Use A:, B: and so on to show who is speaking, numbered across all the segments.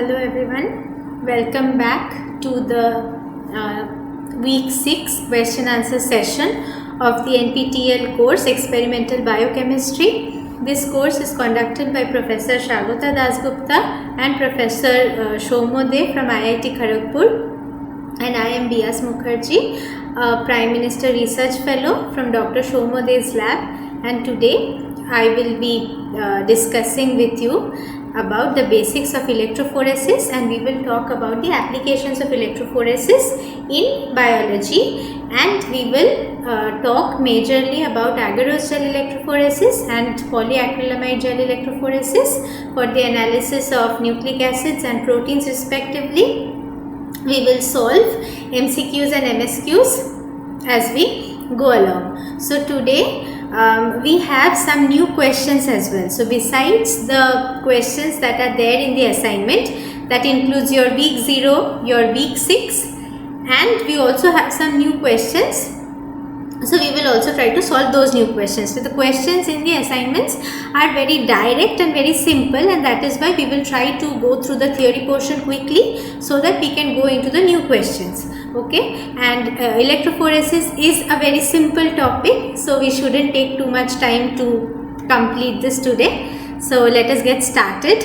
A: Hello everyone, welcome back to the week 6 question answer session of the NPTEL course Experimental Biochemistry. This course is conducted by Professor Shagota Dasgupta and Professor Shomo De from IIT Kharagpur, and I am Bias Mukherjee, Prime Minister Research Fellow from Dr. Shomo De's lab, and today I will be discussing with you about the basics of electrophoresis, and we will talk about the applications of electrophoresis in biology, and we will talk majorly about agarose gel electrophoresis and polyacrylamide gel electrophoresis for the analysis of nucleic acids and proteins respectively. We will solve MCQs and MSQs as we go along. So today we have some new questions as well. So besides the questions that are there in the assignment, that includes your week 0, your week 6, and we also have some new questions. So we will also try to solve those new questions. So the questions in the assignments are very direct and very simple, and that is why we will try to go through the theory portion quickly so that we can go into the new questions. Okay, and electrophoresis is a very simple topic, so we shouldn't take too much time to complete this today. So let us get started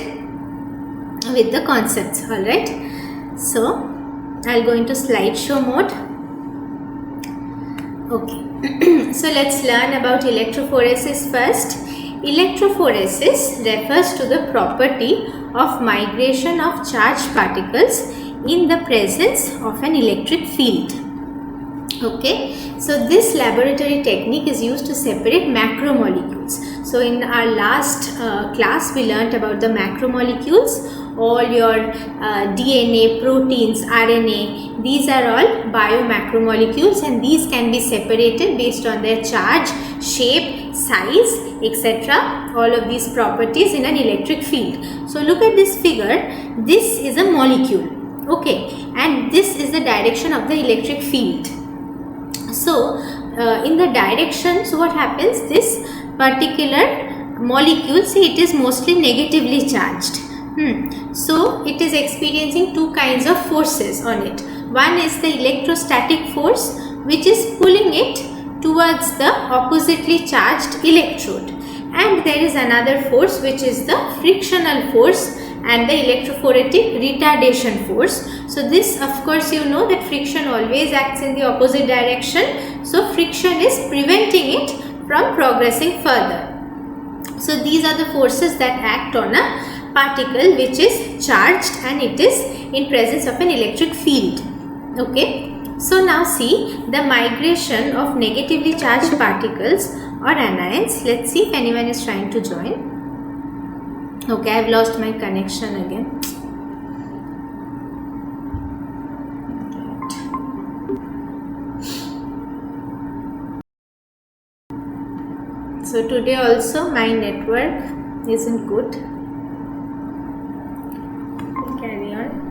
A: with the concepts. Alright, so I'll go into slideshow mode. Okay, so let's learn about electrophoresis first. Electrophoresis refers to the property of migration of charged particles in the presence of an electric field. Okay, so this laboratory technique is used to separate macromolecules. So in our last class we learnt about the macromolecules. All your DNA, proteins, RNA, these are all biomacromolecules, and these can be separated based on their charge, shape, size, etc. All of these properties in an electric field. So look at this figure. This is a molecule. Okay, and this is the direction of the electric field. So in the direction, so what happens, this particular molecule, see, it is mostly negatively charged. So it is experiencing two kinds of forces on it. One is the electrostatic force, which is pulling it towards the oppositely charged electrode, and there is another force which is the frictional force and the electrophoretic retardation force. So this, of course, you know that friction always acts in the opposite direction. So friction is preventing it from progressing further. So these are the forces that act on a particle which is charged and it is in presence of an electric field. Okay. So now see the migration of negatively charged particles or anions. Let's see if anyone is trying to join. Okay, I have lost my connection again. So today also my network isn't good. We'll carry on.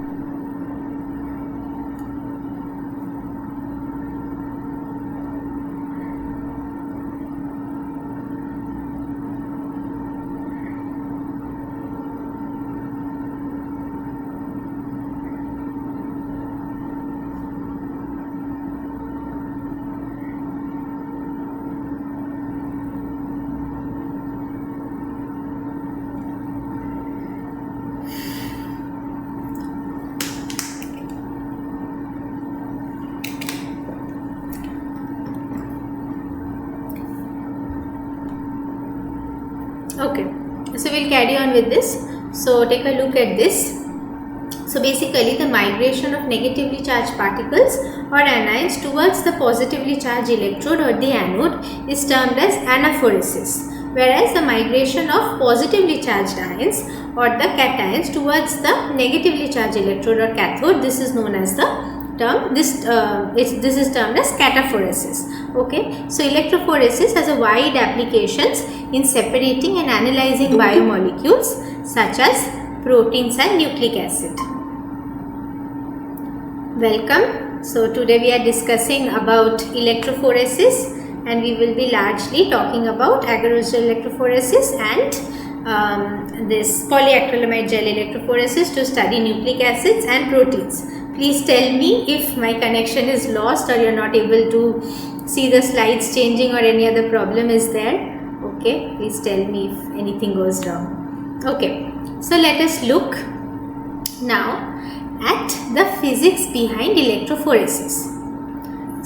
A: Okay, so we'll carry on with this. So take a look at this. So basically the migration of negatively charged particles or anions towards the positively charged electrode or the anode is termed as anaphoresis, whereas the migration of positively charged ions or the cations towards the negatively charged electrode or cathode, this is known as the term, this is termed as cataphoresis. Okay, so electrophoresis has a wide applications in separating and analyzing biomolecules such as proteins and nucleic acid. Welcome. So today we are discussing about electrophoresis, and we will be largely talking about agarose gel electrophoresis and this polyacrylamide gel electrophoresis to study nucleic acids and proteins. Please tell me if my connection is lost or you're not able to see the slides changing or any other problem is there. Okay, please tell me if anything goes wrong. Okay, so let us look now at the physics behind electrophoresis.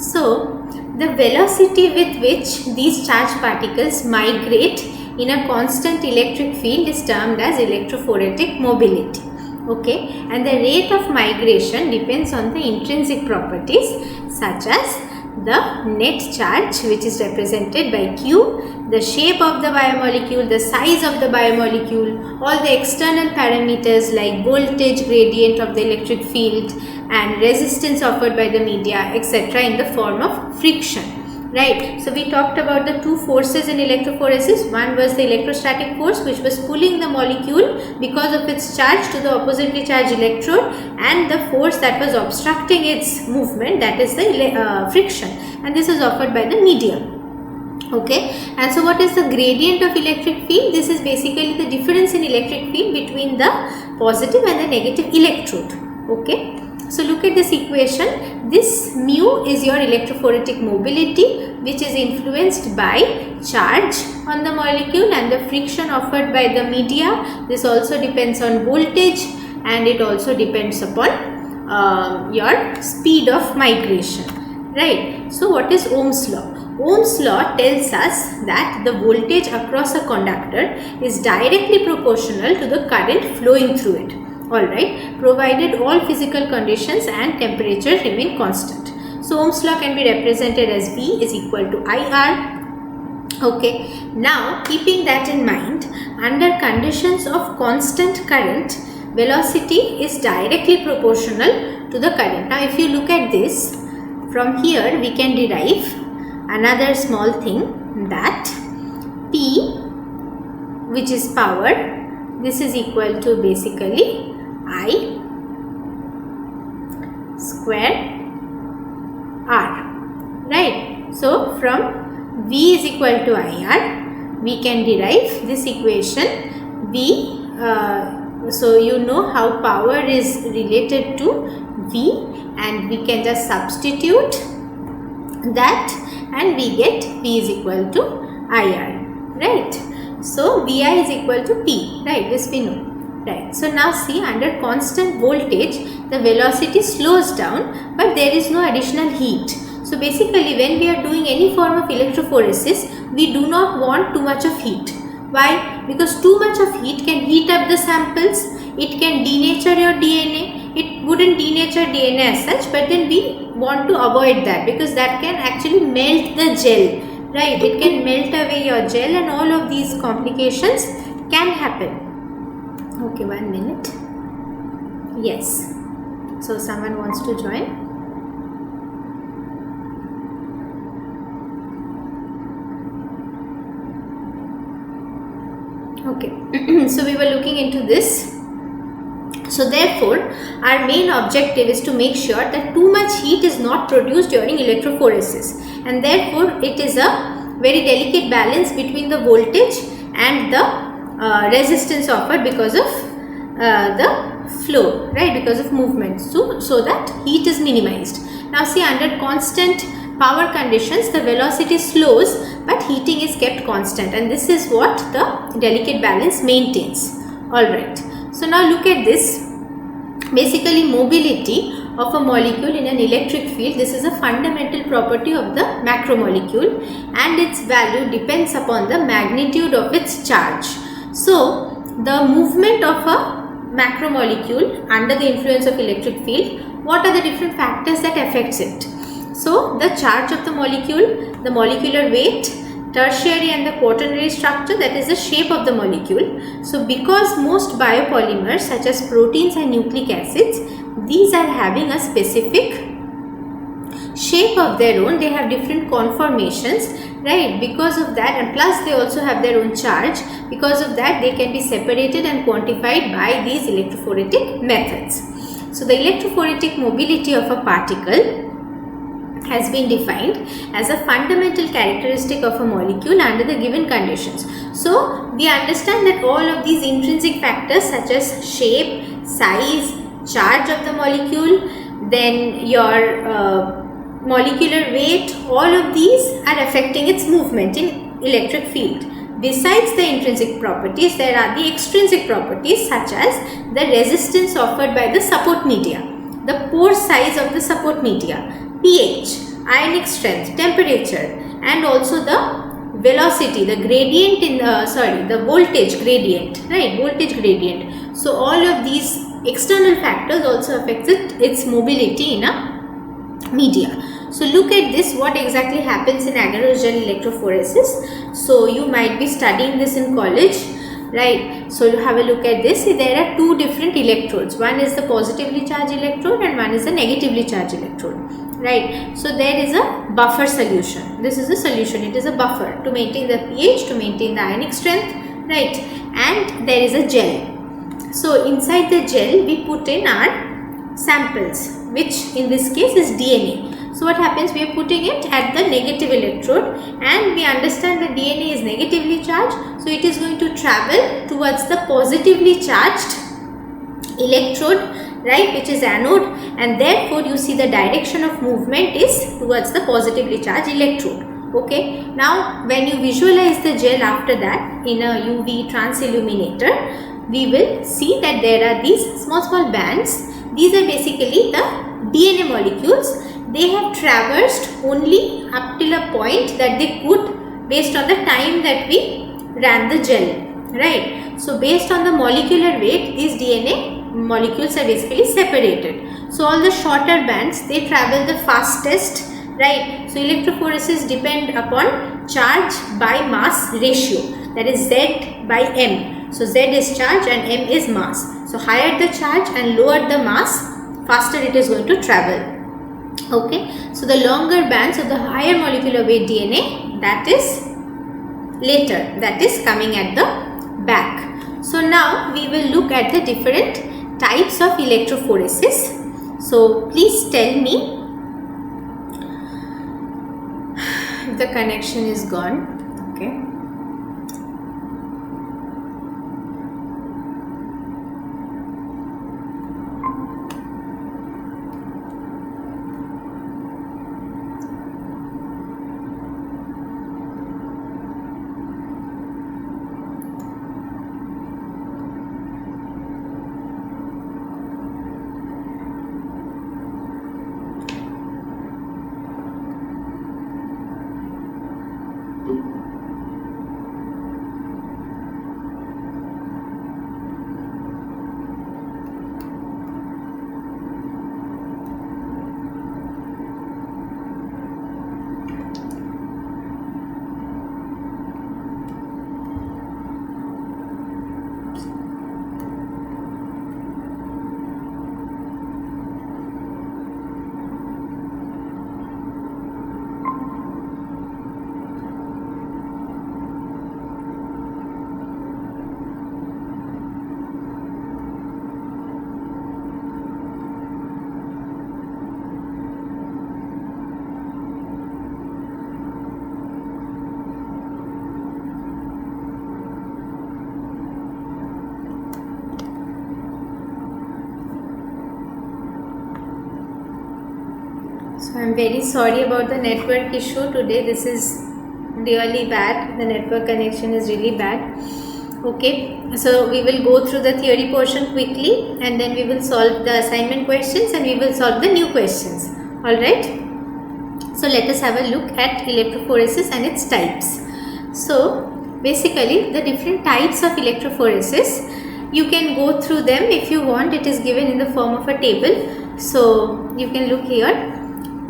A: So, the velocity with which these charged particles migrate in a constant electric field is termed as electrophoretic mobility. Okay, and the rate of migration depends on the intrinsic properties such as the net charge, which is represented by Q, the shape of the biomolecule, the size of the biomolecule, all the external parameters like voltage gradient of the electric field and resistance offered by the media, etc. in the form of friction. Right, so we talked about the two forces in electrophoresis. One was the electrostatic force, which was pulling the molecule because of its charge to the oppositely charged electrode, and the force that was obstructing its movement, that is the friction, and this is offered by the medium. Okay, and so what is the gradient of electric field? This is basically the difference in electric field between the positive and the negative electrode. Okay, so look at this equation. This mu is your electrophoretic mobility, which is influenced by charge on the molecule and the friction offered by the media. This also depends on voltage, and it also depends upon your speed of migration. Right, so what is Ohm's law? Ohm's law tells us that the voltage across a conductor is directly proportional to the current flowing through it. Alright, provided all physical conditions and temperature remain constant. So Ohm's law can be represented as V is equal to IR. Okay, now keeping that in mind, under conditions of constant current, velocity is directly proportional to the current. Now if you look at this, from here we can derive another small thing, that P, which is power, this is equal to basically I square R. Right. So from V is equal to IR, we can derive this equation V. So you know how power is related to V, and we can just substitute that and we get V is equal to IR. Right. So Vi is equal to P. Right. This we know. Right. So now see, under constant voltage the velocity slows down, but there is no additional heat. So basically when we are doing any form of electrophoresis, we do not want too much of heat. Why? Because too much of heat can heat up the samples, it can denature your DNA. It wouldn't denature DNA as such, but then we want to avoid that because that can actually melt the gel. Right, it can melt away your gel and all of these complications can happen. Okay, 1 minute. Yes. So someone wants to join. Okay. So we were looking into this. So therefore, our main objective is to make sure that too much heat is not produced during electrophoresis, and therefore it is a very delicate balance between the voltage and the resistance offered because of the flow, right, because of movement, so that heat is minimized. Now see, under constant power conditions the velocity slows but heating is kept constant, and this is what the delicate balance maintains. Alright, so now look at this. Basically mobility of a molecule in an electric field, this is a fundamental property of the macromolecule, and its value depends upon the magnitude of its charge. So the movement of a macromolecule under the influence of electric field, what are the different factors that affects it? So the charge of the molecule, the molecular weight, tertiary and the quaternary structure, that is the shape of the molecule. So because most biopolymers such as proteins and nucleic acids, these are having a specific shape of their own, they have different conformations, right? Because of that, and plus they also have their own charge, because of that they can be separated and quantified by these electrophoretic methods. So the electrophoretic mobility of a particle has been defined as a fundamental characteristic of a molecule under the given conditions. So we understand that all of these intrinsic factors such as shape, size, charge of the molecule, then your molecular weight, all of these are affecting its movement in electric field. Besides the intrinsic properties, there are the extrinsic properties such as the resistance offered by the support media, the pore size of the support media, pH, ionic strength, temperature, and also the velocity, the gradient in the voltage gradient, right? Voltage gradient. So all of these external factors also affect its mobility in a media. So look at this, what exactly happens in agarose gel electrophoresis. So you might be studying this in college, right? So have a look at this. There are two different electrodes. One is the positively charged electrode and one is the negatively charged electrode, right? So there is a buffer solution. This is a solution. It is a buffer to maintain the pH, to maintain the ionic strength, right? And there is a gel. So inside the gel we put in our samples, which in this case is DNA. So what happens, we are putting it at the negative electrode and we understand that DNA is negatively charged. So it is going to travel towards the positively charged electrode, right, which is anode, and therefore you see the direction of movement is towards the positively charged electrode. Okay, now when you visualize the gel after that in a UV transilluminator, we will see that there are these small bands. These are basically the DNA molecules. They have traversed only up till a point that they could based on the time that we ran the gel, right? So based on the molecular weight, these DNA molecules are basically separated. So all the shorter bands, they travel the fastest, right? So electrophoresis depend upon charge by mass ratio, that is Z by M. So Z is charge and M is mass. So higher the charge and lower the mass, faster it is going to travel. Okay, so the longer bands of the higher molecular weight DNA, that is later, that is coming at the back. So now we will look at the different types of electrophoresis. So please tell me if the connection is gone. Okay. So I am very sorry about the network issue today. This is really bad. The network connection is really bad. Okay, so we will go through the theory portion quickly and then we will solve the assignment questions and we will solve the new questions. Alright. So let us have a look at electrophoresis and its types. So basically the different types of electrophoresis, you can go through them if you want. It is given in the form of a table. So you can look here.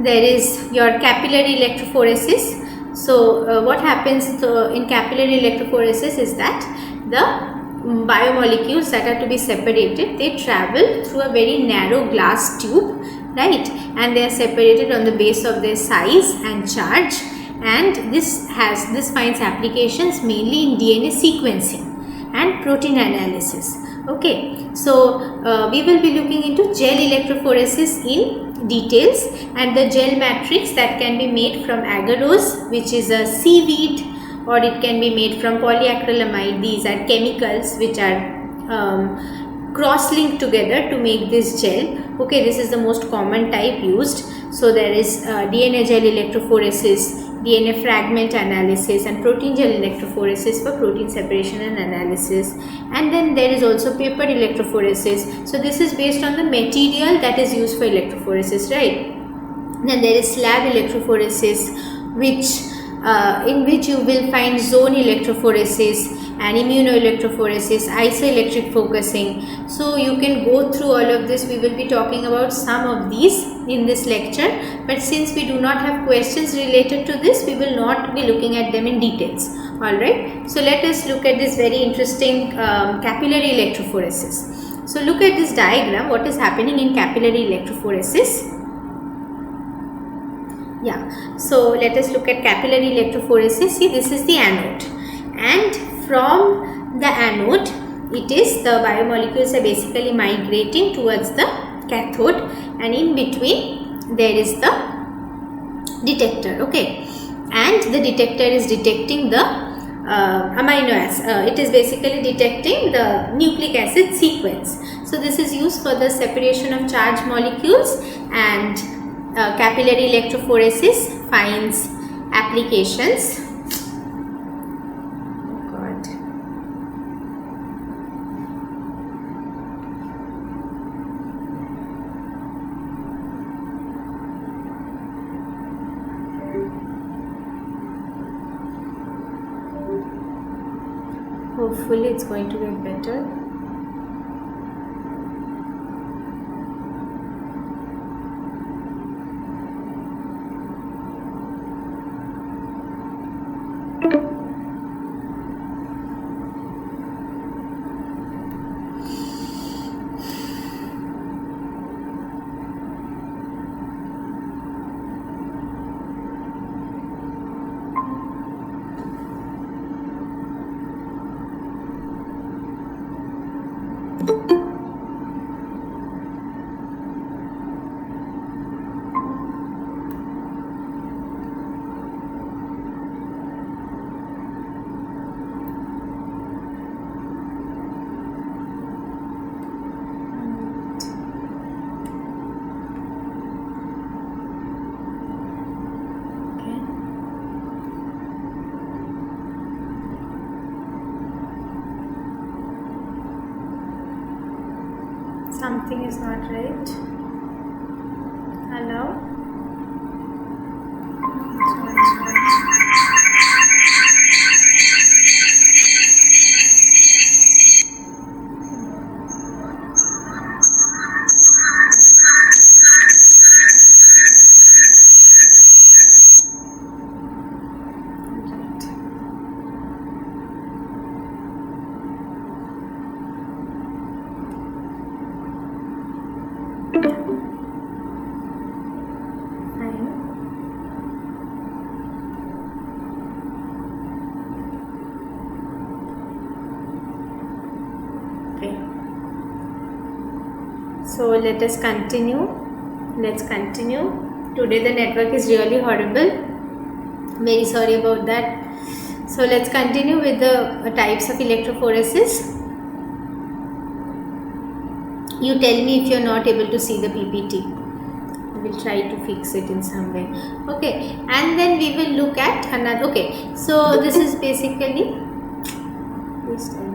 A: There is your capillary electrophoresis. So what happens in capillary electrophoresis is that the biomolecules that are to be separated, they travel through a very narrow glass tube, right, and they are separated on the base of their size and charge, and this finds applications mainly in DNA sequencing and protein analysis. Okay, so we will be looking into gel electrophoresis in details, and the gel matrix that can be made from agarose, which is a seaweed, or it can be made from polyacrylamide. These are chemicals which are cross-linked together to make this gel. Okay, this is the most common type used. So there is DNA gel electrophoresis, DNA fragment analysis, and protein gel electrophoresis for protein separation and analysis. And then there is also paper electrophoresis. So this is based on the material that is used for electrophoresis, right? Then there is slab electrophoresis, in which you will find zone electrophoresis and immunoelectrophoresis, isoelectric focusing. So you can go through all of this. We will be talking about some of these in this lecture, but since we do not have questions related to this, we will not be looking at them in details. Alright, so let us look at this very interesting capillary electrophoresis. So look at this diagram, what is happening in capillary electrophoresis. Yeah, so let us look at capillary electrophoresis. See, this is the anode, and from the anode, the biomolecules are basically migrating towards the cathode, and in between there is the detector. Okay, and the detector is detecting the amino acid. It is basically detecting the nucleic acid sequence. So this is used for the separation of charged molecules, and capillary electrophoresis finds applications. Hopefully it's going to get better. Something is not right. Allow. So let us continue. Let's continue. Today the network is really horrible. Very sorry about that. So let's continue with the types of electrophoresis. You tell me if you are not able to see the PPT. I will try to fix it in some way. Okay, and then we will look at another. Okay, so this is basically. Please tell me.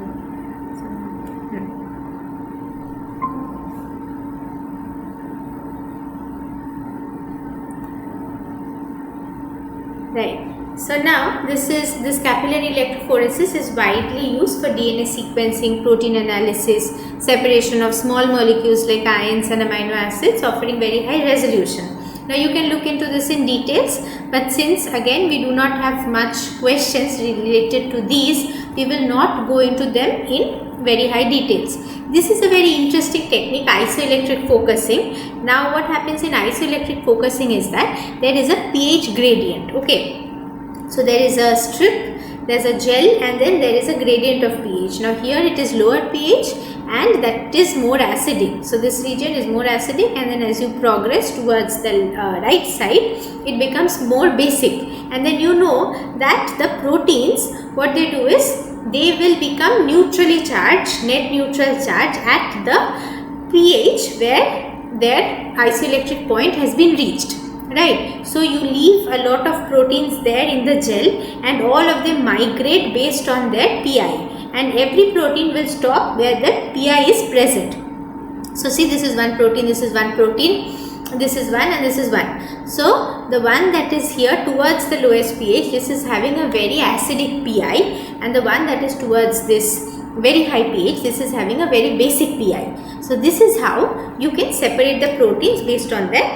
A: Right. So now this capillary electrophoresis is widely used for DNA sequencing, protein analysis, separation of small molecules like ions and amino acids, offering very high resolution. Now you can look into this in details, but since again we do not have much questions related to these, we will not go into them in very high details. This is a very interesting technique, isoelectric focusing. Now what happens in isoelectric focusing is that there is a pH gradient. Okay, so there is a strip, there is a gel, and then there is a gradient of pH. Now here it is lower pH and that is more acidic. So this region is more acidic, and then as you progress towards the right side, it becomes more basic. And then you know that the proteins, what they do is they will become neutrally charged, net neutral charge at the pH where their isoelectric point has been reached, right? So you leave a lot of proteins there in the gel, and all of them migrate based on their pi, and every protein will stop where the pi is present. So see, this is one protein, this is one protein, this is one, and this is one. So the one that is here towards the lowest pH, this is having a very acidic pi, and the one that is towards this very high pH, this is having a very basic pi. So this is how you can separate the proteins based on their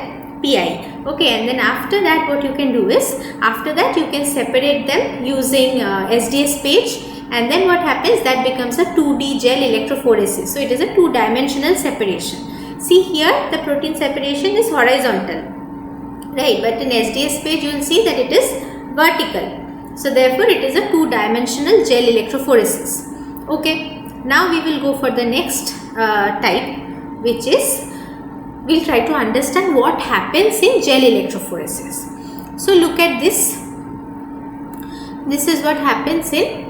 A: pi. Okay, and then after that what you can do is, after that you can separate them using SDS page, and then what happens, that becomes a 2D gel electrophoresis. So it is a two-dimensional separation. See here, the protein separation is horizontal, right? But in SDS page you will see that it is vertical. So therefore it is a two-dimensional gel electrophoresis. Okay, now we will go for the next type, which is, we'll try to understand what happens in gel electrophoresis. So look at this. This is what happens in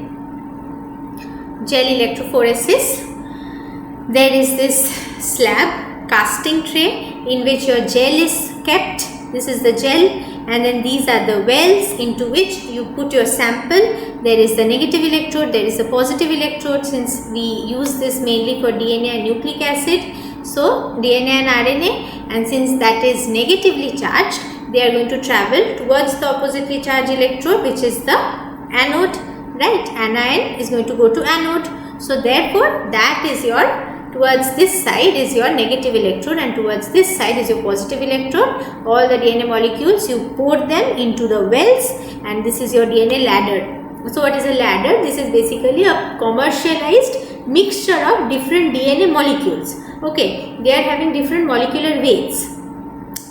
A: gel electrophoresis. There is this slab casting tray in which your gel is kept. This is the gel, and then these are the wells into which you put your sample. There is the negative electrode, there is the positive electrode, since we use this mainly for DNA and nucleic acid. So DNA and RNA, and since that is negatively charged, they are going to travel towards the oppositely charged electrode, which is the anode, right? Anion is going to go to anode. So therefore that is your, towards this side is your negative electrode, and towards this side is your positive electrode. All the DNA molecules, you pour them into the wells, and this is your DNA ladder. So what is a ladder? This is basically a commercialized mixture of different DNA molecules. Okay, they are having different molecular weights.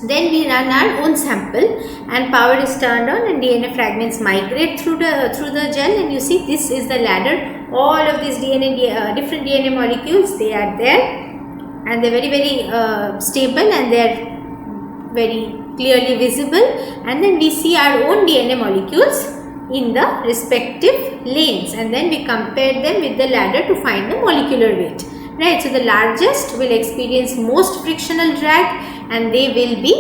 A: Then we run our own sample, and power is turned on, and DNA fragments migrate through the gel, and you see this is the ladder. All of these different DNA molecules, they are there, and they are very stable, and they are very clearly visible. And then we see our own DNA molecules in the respective lanes, and then we compare them with the ladder to find the molecular weight, right? So the largest will experience most frictional drag, and they will be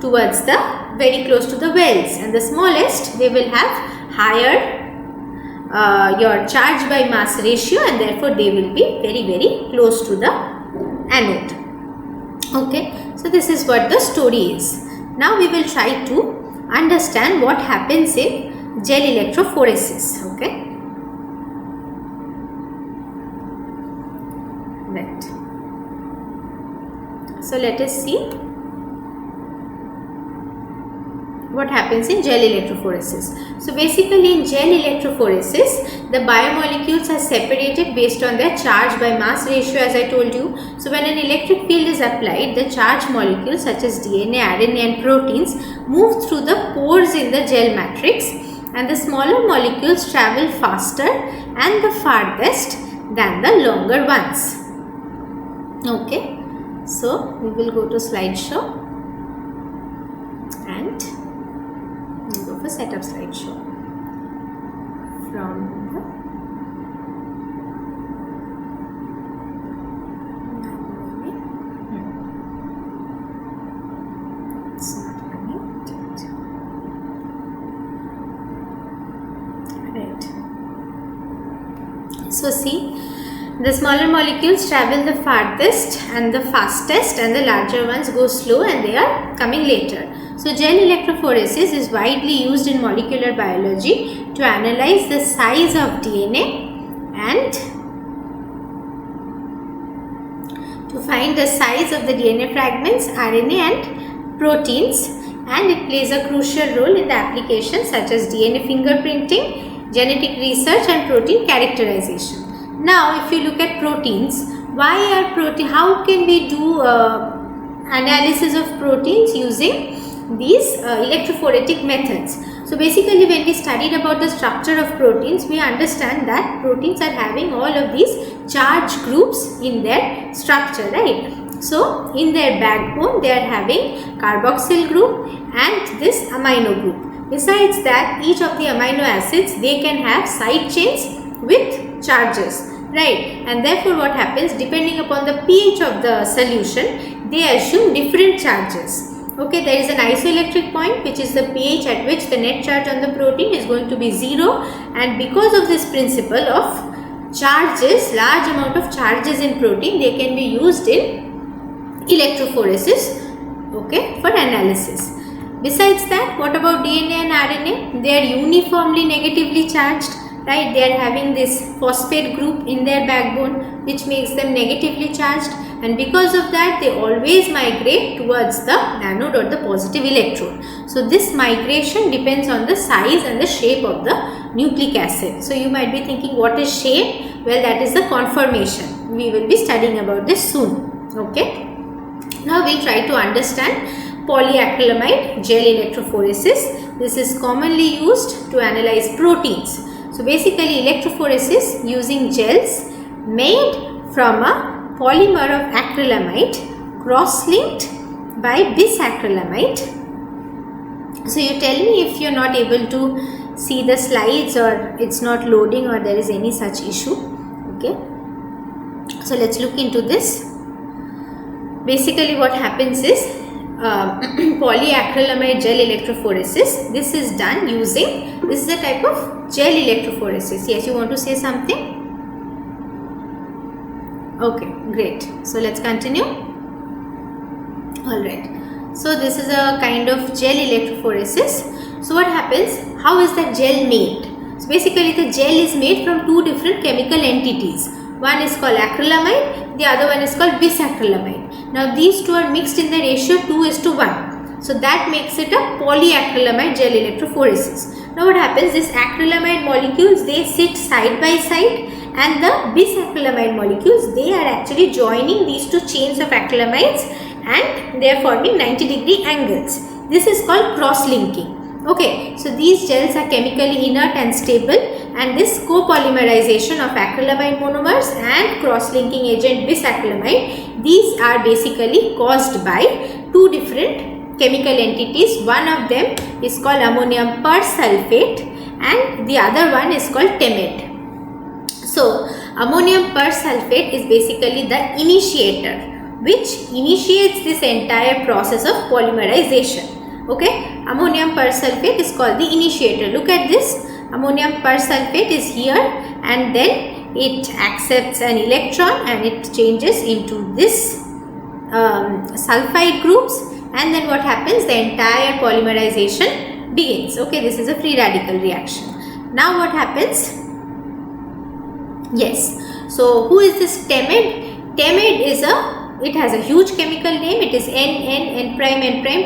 A: towards the very close to the wells, and the smallest, they will have higher your charge by mass ratio, and therefore they will be very close to the anode. Okay, so this is what the story is. Now we will try to understand what happens in gel electrophoresis. Okay, right. So let us see what happens in gel electrophoresis. So basically in gel electrophoresis, the biomolecules are separated based on their charge by mass ratio, as I told you. So when an electric field is applied, the charged molecules such as DNA, RNA and proteins move through the pores in the gel matrix, and the smaller molecules travel faster and the farthest than the longer ones. Okay, so we will go to slideshow and we'll go for setup slideshow from So see, the smaller molecules travel the farthest and the fastest, and the larger ones go slow and they are coming later. So gel electrophoresis is widely used in molecular biology to analyze the size of DNA and to find the size of the DNA fragments, RNA and proteins, and it plays a crucial role in the applications such as DNA fingerprinting, genetic research and protein characterization. Now if you look at proteins, how can we do analysis of proteins using these electrophoretic methods. So basically, when we studied about the structure of proteins, we understand that proteins are having all of these charge groups in their structure, right? So in their backbone, they are having carboxyl group and this amino group. Besides that, each of the amino acids, they can have side chains with charges, right? And therefore what happens, depending upon the pH of the solution, they assume different charges. Okay, there is an isoelectric point, which is the pH at which the net charge on the protein is going to be 0, and because of this principle of charges, large amount of charges in protein, they can be used in electrophoresis, okay, for analysis. Besides that, what about DNA and RNA? They are uniformly negatively charged, right? They are having this phosphate group in their backbone, which makes them negatively charged, and because of that, they always migrate towards the anode or the positive electrode. So this migration depends on the size and the shape of the nucleic acid. So you might be thinking, what is shape? Well, that is the conformation. We will be studying about this soon. Okay. Now we'll try to understand polyacrylamide gel electrophoresis. This is commonly used to analyze proteins. So basically, electrophoresis using gels made from a polymer of acrylamide cross-linked by bisacrylamide. So you tell me if you're not able to see the slides, or it's not loading, or there is any such issue. Okay. So let's look into this. Basically what happens is polyacrylamide gel electrophoresis. This is done using, this is a type of gel electrophoresis. Yes, you want to say something? Okay, great. So let's continue. Alright. So this is a kind of gel electrophoresis. So what happens? How is that gel made? So basically the gel is made from two different chemical entities. One is called acrylamide, the other one is called bisacrylamide. Now these two are mixed in the ratio 2:1. So that makes it a polyacrylamide gel electrophoresis. Now what happens, this acrylamide molecules, they sit side by side, and the bisacrylamide molecules, they are actually joining these two chains of acrylamides, and they are forming 90-degree angles. This is called cross-linking. Okay, so these gels are chemically inert and stable, and this copolymerization of acrylamide monomers and cross-linking agent bisacrylamide, these are basically caused by two different chemical entities. One of them is called ammonium persulfate and the other one is called TEMED. So ammonium persulfate is basically the initiator which initiates this entire process of polymerization. Okay, ammonium persulfate is called the initiator. Look at this, ammonium persulfate is here, and then it accepts an electron and it changes into this sulfide groups, and then what happens, the entire polymerization begins. Okay, this is a free radical reaction. Now what happens? Yes, so who is this TEMED? TEMED is it has a huge chemical name. It is N prime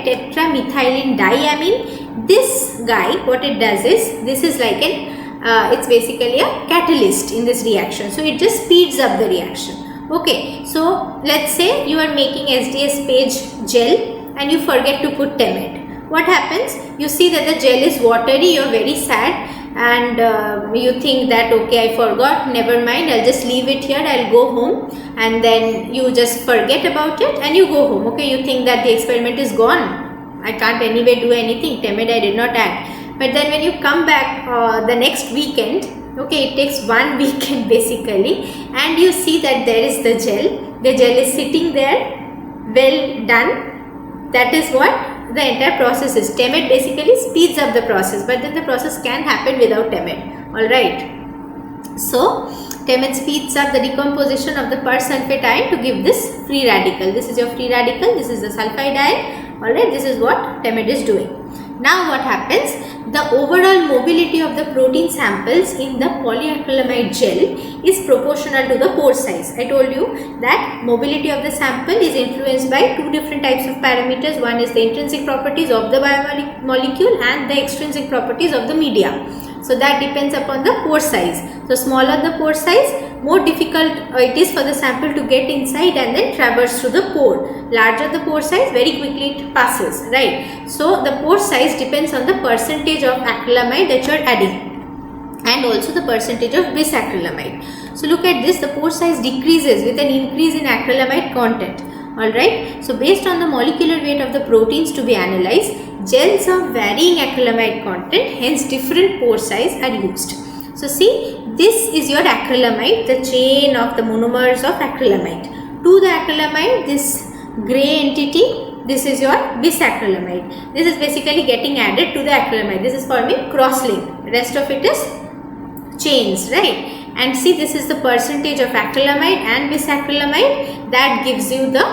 A: tetramethylene diamine. This guy, what it does is, this is like it's basically a catalyst in this reaction. So it just speeds up the reaction. Okay, so let's say you are making SDS page gel and you forget to put TEMED. What happens? You see that the gel is watery, you are very sad, and you think that okay, I forgot, never mind, I'll just leave it here, I'll go home, and then you just forget about it and you go home. Okay, you think that the experiment is gone, I can't anyway do anything, TEMED I did not add. But then when you come back the next weekend, okay, it takes 1 weekend basically, and you see that there is the gel is sitting there, well done. That is what the entire process is. TEMED basically speeds up the process, but then the process can happen without TEMED. Alright. So TEMED speeds up the decomposition of the persulfate ion to give this free radical. This is your free radical, this is the sulfide ion. Alright, this is what TEMED is doing. Now what happens? The overall mobility of the protein samples in the polyacrylamide gel is proportional to the pore size. I told you that mobility of the sample is influenced by two different types of parameters. One is the intrinsic properties of the biomolecule and the extrinsic properties of the media. So that depends upon the pore size. So smaller the pore size, more difficult it is for the sample to get inside and then traverse through the pore. Larger the pore size, very quickly it passes, right? So the pore size depends on the percentage of acrylamide that you are adding and also the percentage of bisacrylamide. So look at this, the pore size decreases with an increase in acrylamide content. Alright, so based on the molecular weight of the proteins to be analyzed, gels of varying acrylamide content, hence different pore size are used. So see, this is your acrylamide, the chain of the monomers of acrylamide. To the acrylamide, this grey entity, this is your bisacrylamide. This is basically getting added to the acrylamide. This is forming cross-link. Rest of it is chains, right? And see, this is the percentage of acrylamide and bisacrylamide that gives you the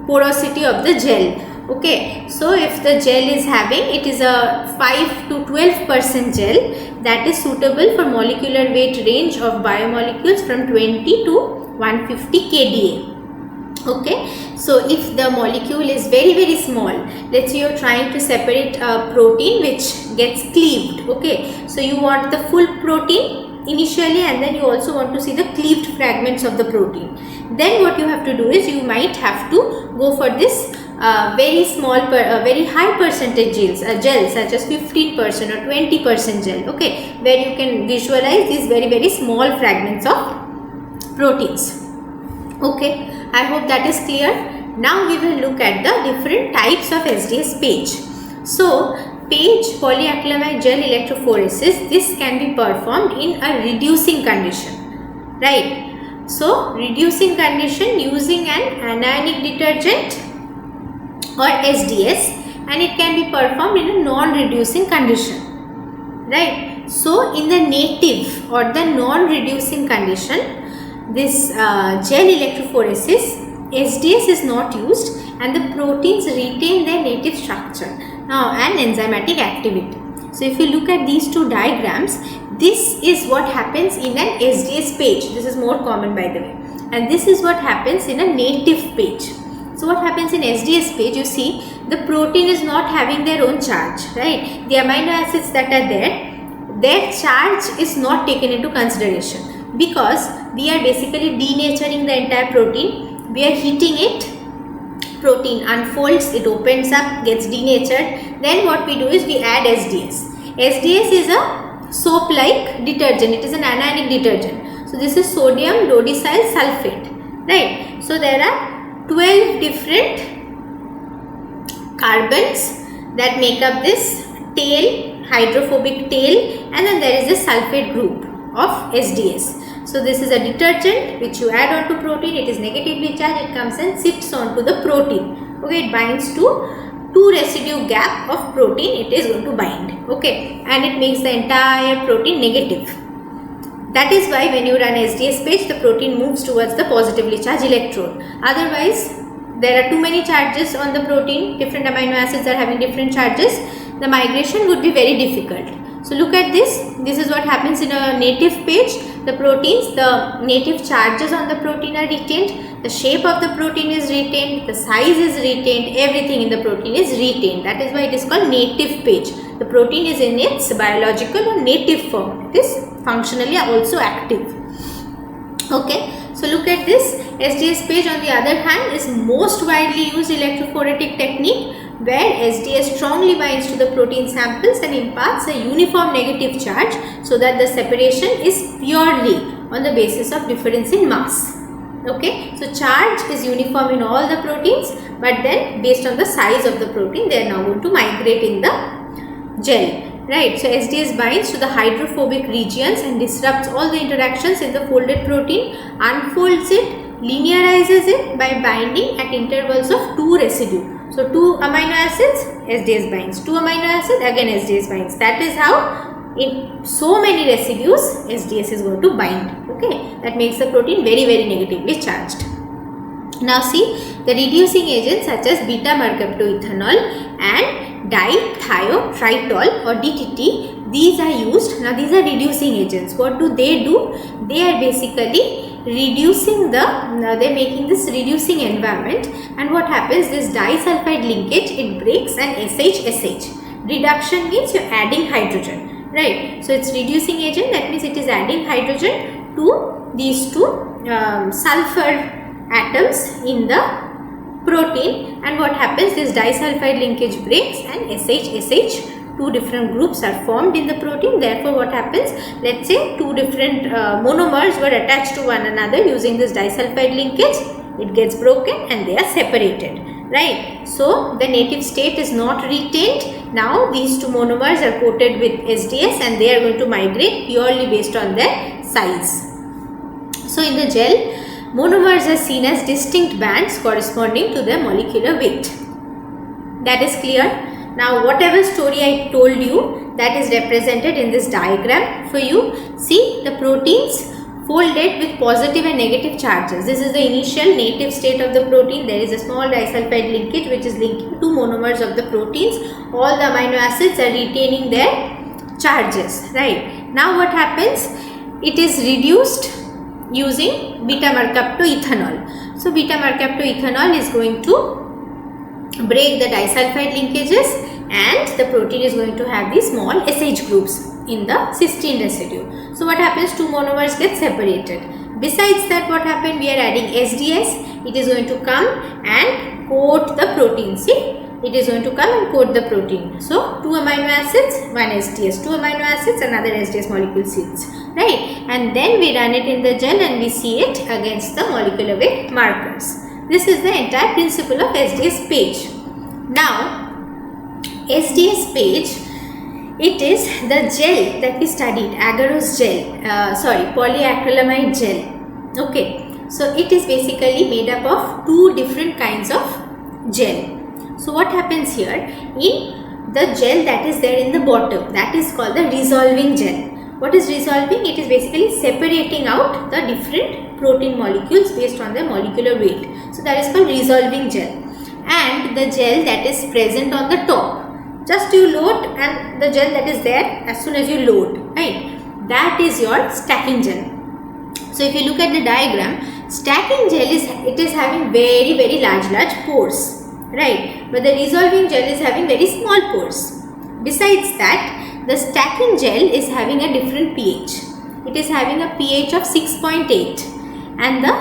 A: porosity of the gel. Okay, so if the gel is having, it is a 5 to 12% gel that is suitable for molecular weight range of biomolecules from 20 to 150 kDa. Okay, so if the molecule is very small, let's say you are trying to separate a protein which gets cleaved. Okay, so you want the full protein initially and then you also want to see the cleaved fragments of the protein. Then what you have to do is you might have to go for this very small, very high percentage gels such as 15% or 20% gel, okay, where you can visualize these very small fragments of proteins. Okay, I hope that is clear. Now we will look at the different types of SDS page. So page polyacrylamide gel electrophoresis, this can be performed in a reducing condition, right? So reducing condition using an anionic detergent or SDS, and it can be performed in a non-reducing condition, right? So in the native or the non-reducing condition, this gel electrophoresis, SDS is not used and the proteins retain their native structure now and enzymatic activity. So if you look at these two diagrams, this is what happens in an SDS page. This is more common, by the way, and this is what happens in a native page. So what happens in SDS page, you see the protein is not having their own charge, right? The amino acids that are there, their charge is not taken into consideration because we are basically denaturing the entire protein. We are heating it, protein unfolds, it opens up, gets denatured. Then what we do is we add SDS. SDS is a soap-like detergent. It is an anionic detergent. So this is sodium dodecyl sulfate, right? So there are 12 different carbons that make up this tail, hydrophobic tail, and then there is a sulfate group of SDS. So this is a detergent which you add onto protein. It is negatively charged. It comes and sits onto the protein. Okay, it binds to 2 residue gap of protein. It is going to bind. Okay, and it makes the entire protein negative. That is why when you run SDS page, the protein moves towards the positively charged electrode. Otherwise, there are too many charges on the protein. Different amino acids are having different charges. The migration would be very difficult. So look at this. This is what happens in a native page. The proteins, the native charges on the protein are retained. The shape of the protein is retained. The size is retained. Everything in the protein is retained. That is why it is called native page. The protein is in its biological or native form. It is functionally also active. Okay. So look at this. SDS page on the other hand is most widely used electrophoretic technique where SDS strongly binds to the protein samples and imparts a uniform negative charge so that the separation is purely on the basis of difference in mass. Okay, so charge is uniform in all the proteins, but then based on the size of the protein, they are now going to migrate in the gel. Right, so SDS binds to the hydrophobic regions and disrupts all the interactions in the folded protein, unfolds it, linearizes it by binding at intervals of 2 residue. So 2 amino acids, SDS binds, 2 amino acids, again SDS binds. That is how in so many residues SDS is going to bind. Okay, that makes the protein very negatively charged. Now see, the reducing agents such as beta-mercaptoethanol and dithiotritol or DTT, these are used. Now these are reducing agents. What do? They are basically reducing they're making this reducing environment, and what happens, this disulfide linkage, it breaks an SH-SH. Reduction means you're adding hydrogen, right? So it's reducing agent, that means it is adding hydrogen to these two sulfur atoms in the protein, and what happens, this disulfide linkage breaks and SH, two different groups are formed in the protein. Therefore, what happens, let's say two different monomers were attached to one another using this disulfide linkage, it gets broken and they are separated, right? So, the native state is not retained. Now, these two monomers are coated with SDS and they are going to migrate purely based on their size. So, in the gel, monomers are seen as distinct bands corresponding to their molecular weight. That is clear. Now, whatever story I told you, that is represented in this diagram for you. See, the proteins folded with positive and negative charges. This is the initial native state of the protein. There is a small disulfide linkage which is linking two monomers of the proteins. All the amino acids are retaining their charges, right? Now, what happens? It is reduced using beta-mercaptoethanol. So, beta-mercaptoethanol is going to break the disulfide linkages and the protein is going to have these small SH groups in the cysteine residue. So, what happens? Two monomers get separated. Besides that, what happened? We are adding SDS. It is going to come and coat the protein. See, it is going to come and coat the protein. So, two amino acids, one SDS, two amino acids, another SDS molecule sits, right? And then we run it in the gel and we see it against the molecular weight markers. This is the entire principle of SDS page. Now, SDS page, it is the gel that we studied, agarose gel, polyacrylamide gel. Okay, so it is basically made up of two different kinds of gel. So, what happens here, in the gel that is there in the bottom, that is called the resolving gel. What is resolving? It is basically separating out the different protein molecules based on their molecular weight. So, that is called resolving gel. And the gel that is present on the top, just you load and the gel that is there as soon as you load, right? That is your stacking gel. So, if you look at the diagram, stacking gel is having very large pores, right? But the resolving gel is having very small pores. Besides that, the stacking gel is having a different pH. It is having a pH of 6.8 and the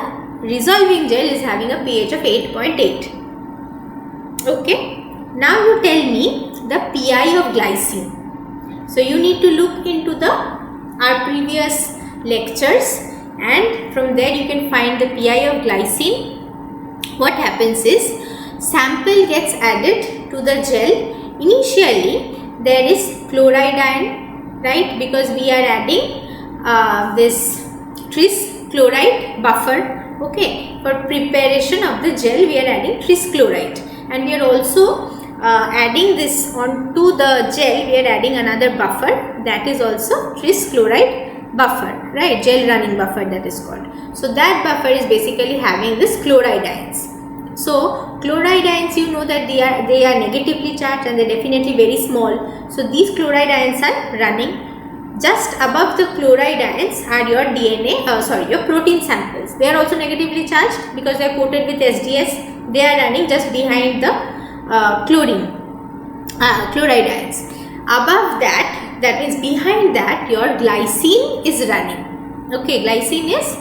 A: resolving gel is having a pH of 8.8. Okay. Now you tell me the PI of glycine. So you need to look into our previous lectures and from there you can find the PI of glycine. What happens is, sample gets added to the gel. Initially there is chloride ion, right? Because we are adding this tris chloride buffer. Okay, for preparation of the gel we are adding tris chloride, and we are also adding this onto the gel. We are adding another buffer, that is also tris chloride buffer, right? Gel running buffer, that is called. So that buffer is basically having this chloride ions. So, chloride ions, you know that they are negatively charged and they are definitely very small. So, these chloride ions are running. Just above the chloride ions are your your protein samples. They are also negatively charged because they are coated with SDS. They are running just behind the chloride ions. Above that, that means behind that, your glycine is running. Okay, glycine is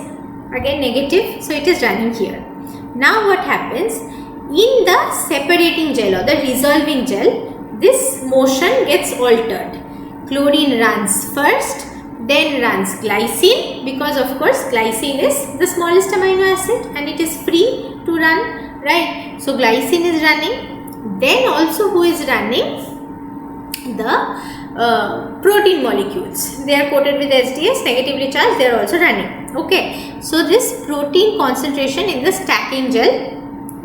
A: again negative, so it is running here. Now what happens, in the separating gel or the resolving gel, this motion gets altered. Chlorine runs first, then runs glycine, because of course glycine is the smallest amino acid and it is free to run, right? So glycine is running. Then also who is running? The protein molecules. They are coated with SDS, negatively charged, they are also running. Okay, so this protein concentration in the stacking gel,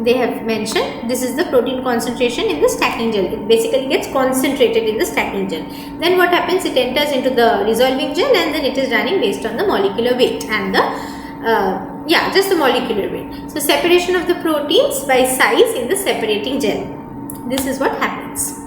A: they have mentioned, this is the protein concentration in the stacking gel. It basically gets concentrated in the stacking gel. Then what happens? It enters into the resolving gel and then it is running based on the molecular weight and the just the molecular weight. So separation of the proteins by size in the separating gel. This is what happens.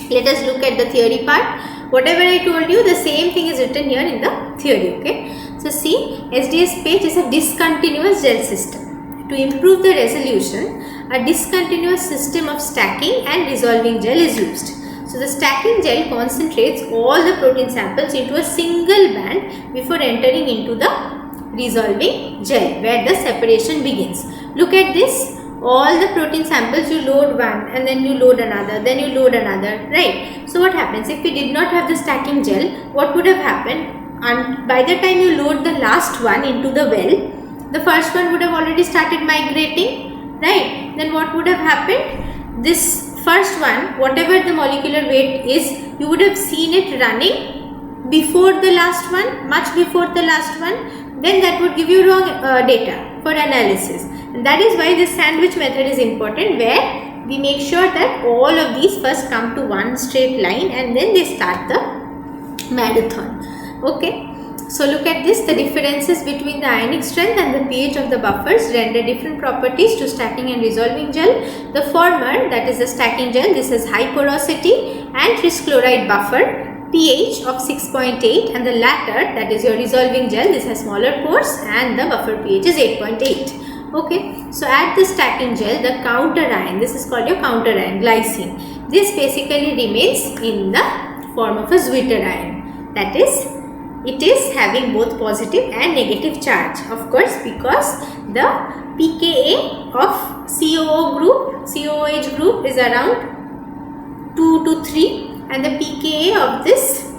A: Let us look at the theory part. Whatever I told you, the same thing is written here in the theory. Okay. So see, SDS page is a discontinuous gel system. To improve the resolution, a discontinuous system of stacking and resolving gel is used. So the stacking gel concentrates all the protein samples into a single band before entering into the resolving gel, where the separation begins. Look at this. All the protein samples, you load one and then you load another, then you load another, right? So what happens if we did not have the stacking gel? What would have happened? And by the time you load the last one into the well, the first one would have already started migrating, right? Then what would have happened? This first one, whatever the molecular weight is, you would have seen it running before the last one, much before the last one. Then that would give you wrong data for analysis. And that is why this sandwich method is important, where we make sure that all of these first come to one straight line and then they start the marathon. Okay. So look at this, the differences between the ionic strength and the pH of the buffers render different properties to stacking and resolving gel. The former, that is the stacking gel, this is high porosity and tris chloride buffer, pH of 6.8, and the latter, that is your resolving gel, this has smaller pores and the buffer pH is 8.8. Okay, so add the stacking gel, the counter ion, this is called your counter ion, glycine. This basically remains in the form of a zwitterion, that is, it is having both positive and negative charge, of course, because the pKa of COOH group is around 2 to 3 and the pKa of this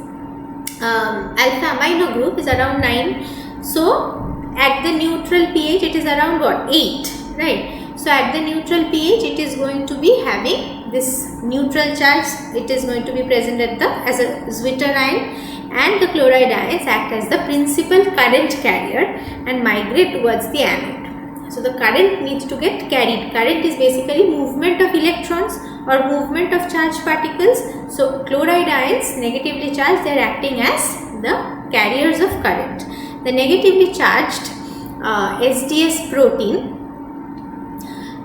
A: alpha amino group is around 9. So at the neutral pH it is around what, 8, right? So at the neutral pH it is going to be having this neutral charge, it is going to be present at the as a zwitterion, and the chloride ions act as the principal current carrier and migrate towards the anode. So the current needs to get carried. Current is basically movement of electrons or movement of charged particles. So chloride ions, negatively charged, they are acting as the carriers of current. The negatively charged SDS protein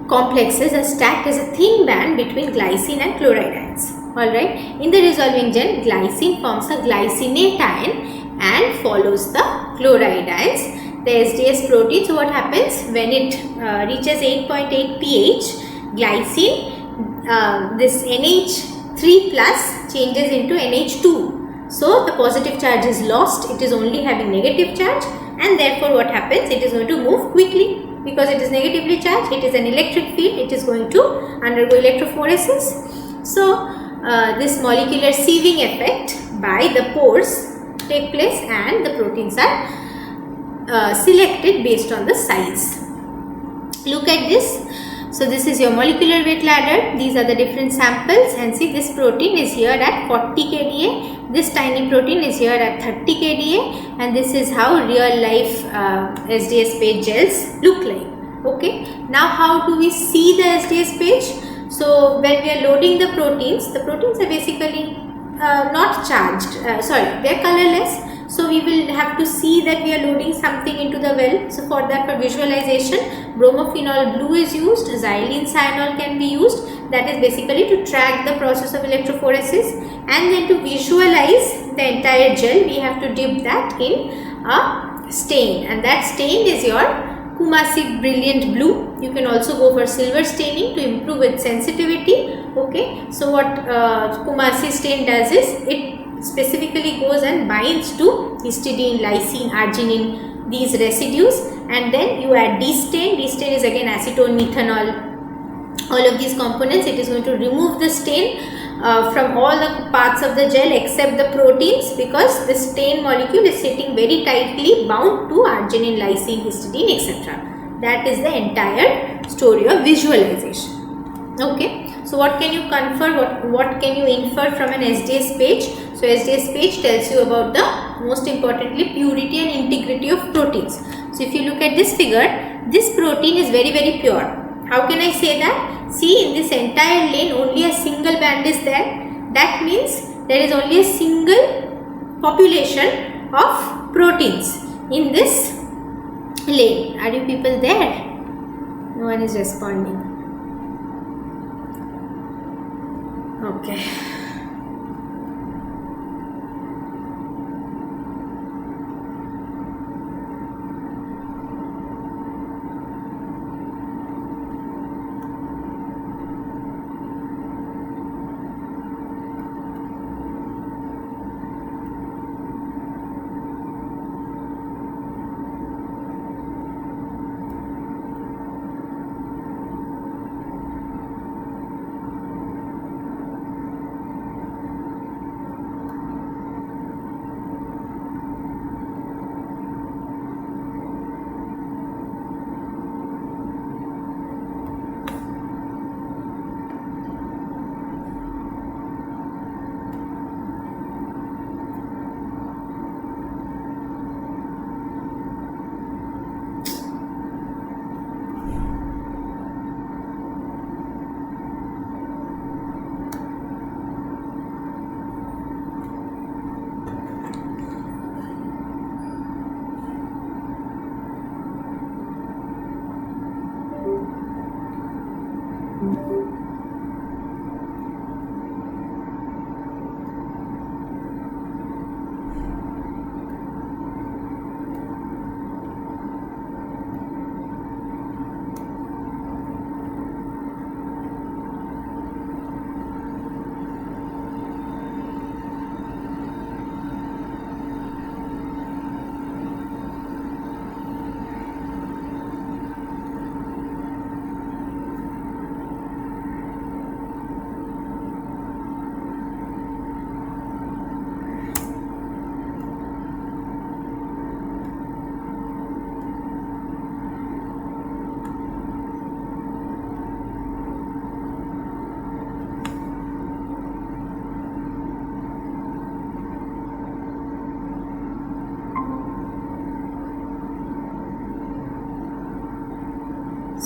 A: complexes are stacked as a thin band between glycine and chloride ions. Alright, in the resolving gel, glycine forms a glycinate ion and follows the chloride ions. The SDS protein, so what happens when it reaches 8.8 pH, glycine, this NH3 plus changes into NH2. So the positive charge is lost, it is only having negative charge, and therefore what happens, it is going to move quickly. Because it is negatively charged, it is an electric field, it is going to undergo electrophoresis. So this molecular sieving effect by the pores take place and the proteins are selected based on the size. Look at this. So this is your molecular weight ladder. These are the different samples, and see, this protein is here at 40 kDa, this tiny protein is here at 30 kDa, and this is how real life SDS page gels look like. Okay, now how do we see the SDS page? So when we are loading the proteins are basically not charged, they are colorless. So we will have to see that we are loading something into the well. So for that, for visualization, bromophenol blue is used, xylene cyanol can be used. That is basically to track the process of electrophoresis, and then to visualize the entire gel, we have to dip that in a stain, and that stain is your Kumasi Brilliant Blue. You can also go for silver staining to improve its sensitivity. Okay, so what Kumasi stain does is, it specifically goes and binds to histidine, lysine, arginine, these residues, and then you add D-stain. D-stain is again acetone, methanol, all of these components. It is going to remove the stain from all the parts of the gel except the proteins, because the stain molecule is sitting very tightly bound to arginine, lysine, histidine, etc. That is the entire story of visualization. Okay, so what can you confer, what can you infer from an SDS page? So SDS page tells you about the, most importantly, purity and integrity of proteins. So if you look at this figure, this protein is very, very pure. How can I say that? See, in this entire lane only a single band is there. That means there is only a single population of proteins in this lane. Are you people there? No one is responding. Okay.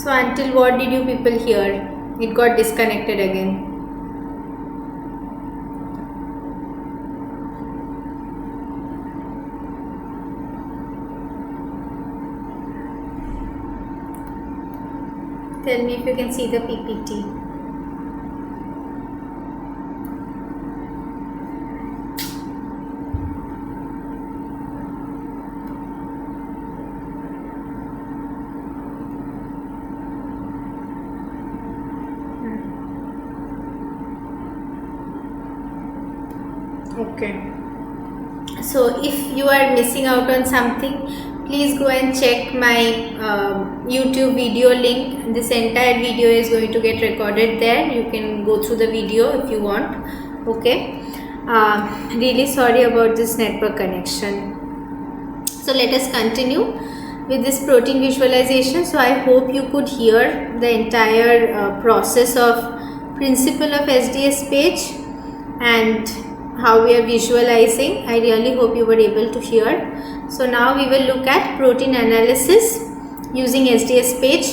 A: So until what did you people hear? It got disconnected again. Tell me if you can see the PPT. Okay. So if you are missing out on something, please go and check my YouTube video link. This entire video is going to get recorded there. You can go through the video if you want. Okay. Really sorry about this network connection. So let us continue with this protein visualization. So I hope you could hear the entire process of principle of SDS page and how we are visualizing. I really hope you were able to hear. So now we will look at protein analysis using SDS page.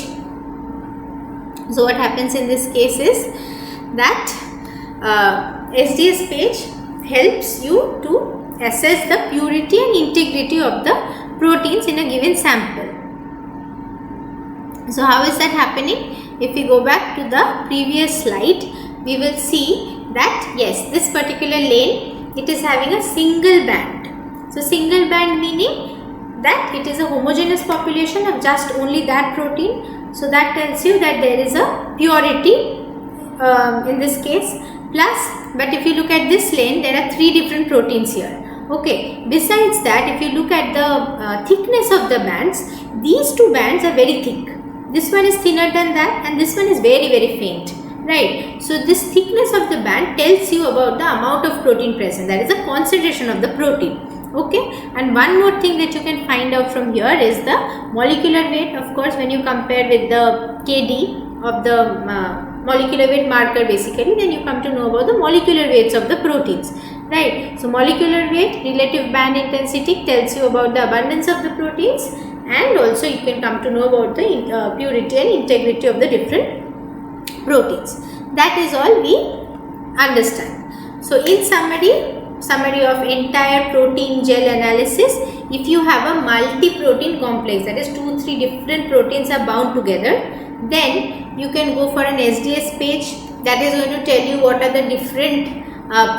A: So what happens in this case is that SDS page helps you to assess the purity and integrity of the proteins in a given sample. So how is that happening? If we go back to the previous slide, we will see that yes, this particular lane, it is having a single band. So single band meaning that it is a homogeneous population of just only that protein. So that tells you that there is a purity in this case. Plus, but if you look at this lane, there are 3 different proteins here. Okay. Besides that, if you look at the thickness of the bands, these 2 bands are very thick. This one is thinner than that, and this one is very faint. Right. So this thickness of the band tells you about the amount of protein present. That is the concentration of the protein. Okay. And one more thing that you can find out from here is the molecular weight. Of course, when you compare with the KD of the molecular weight marker basically, then you come to know about the molecular weights of the proteins. Right. So protein weight, relative band intensity tells you about the abundance of the proteins, and also you can come to know about the purity and integrity of the different proteins. That is all we understand. So in summary of entire protein gel analysis, if you have a multi-protein complex, that is 2-3 different proteins are bound together, then you can go for an SDS page that is going to tell you what are the different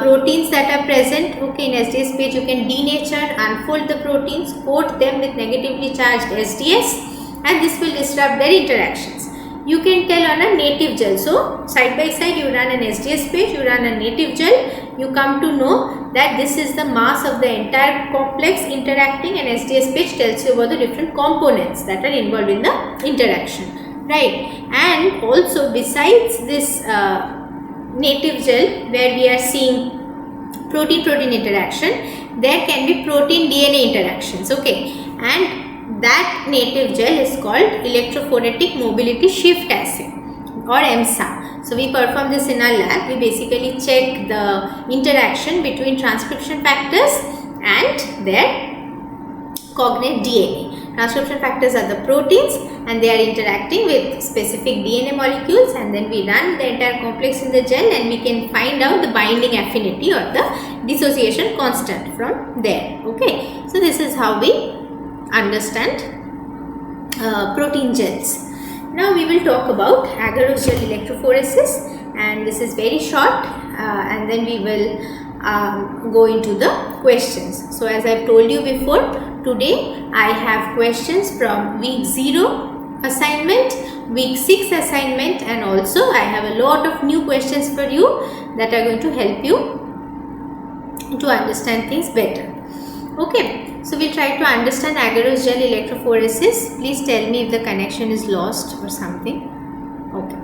A: proteins that are present. Okay, in SDS page you can denature, unfold the proteins, coat them with negatively charged SDS, and this will disrupt their interactions. You can tell on a native gel. So side by side you run an SDS page, you run a native gel, you come to know that this is the mass of the entire complex interacting, and SDS page tells you about the different components that are involved in the interaction, right? And also besides this native gel where we are seeing protein-protein interaction, there can be protein-DNA interactions, okay, and that native gel is called electrophoretic mobility shift assay or EMSA. So we perform this in our lab. We basically check the interaction between transcription factors and their cognate DNA. Transcription factors are the proteins and they are interacting with specific DNA molecules, and then we run the entire complex in the gel and we can find out the binding affinity or the dissociation constant from there. Okay, so this is how we understand protein gels. Now we will talk about agarose gel electrophoresis, and this is very short, and then we will go into the questions. So as I have told you before, today I have questions from week 0 assignment, week 6 assignment, and also I have a lot of new questions for you that are going to help you to understand things better. Okay, so we'll try to understand agarose gel electrophoresis. Please tell me if the connection is lost or something. Okay,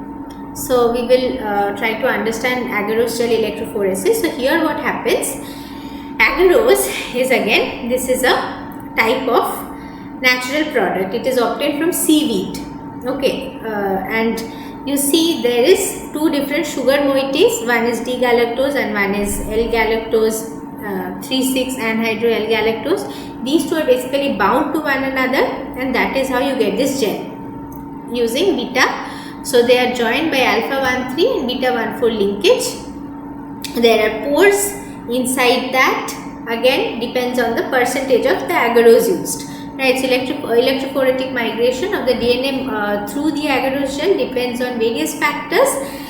A: so we will try to understand agarose gel electrophoresis. So here what happens, agarose is, again, this is a type of natural product. It is obtained from seaweed. Okay, and you see there is 2 different sugar moieties. One is D-galactose and one is L-galactose 3,6 anhydrous L-galactose. These 2 are basically bound to one another, and that is how you get this gel. using beta. So they are joined by alpha 1,3 and beta 1,4 linkage. There are pores inside that. Again, depends on the percentage of the agarose used. Right, so electrophoretic migration of the DNA through the agarose gel depends on various factors,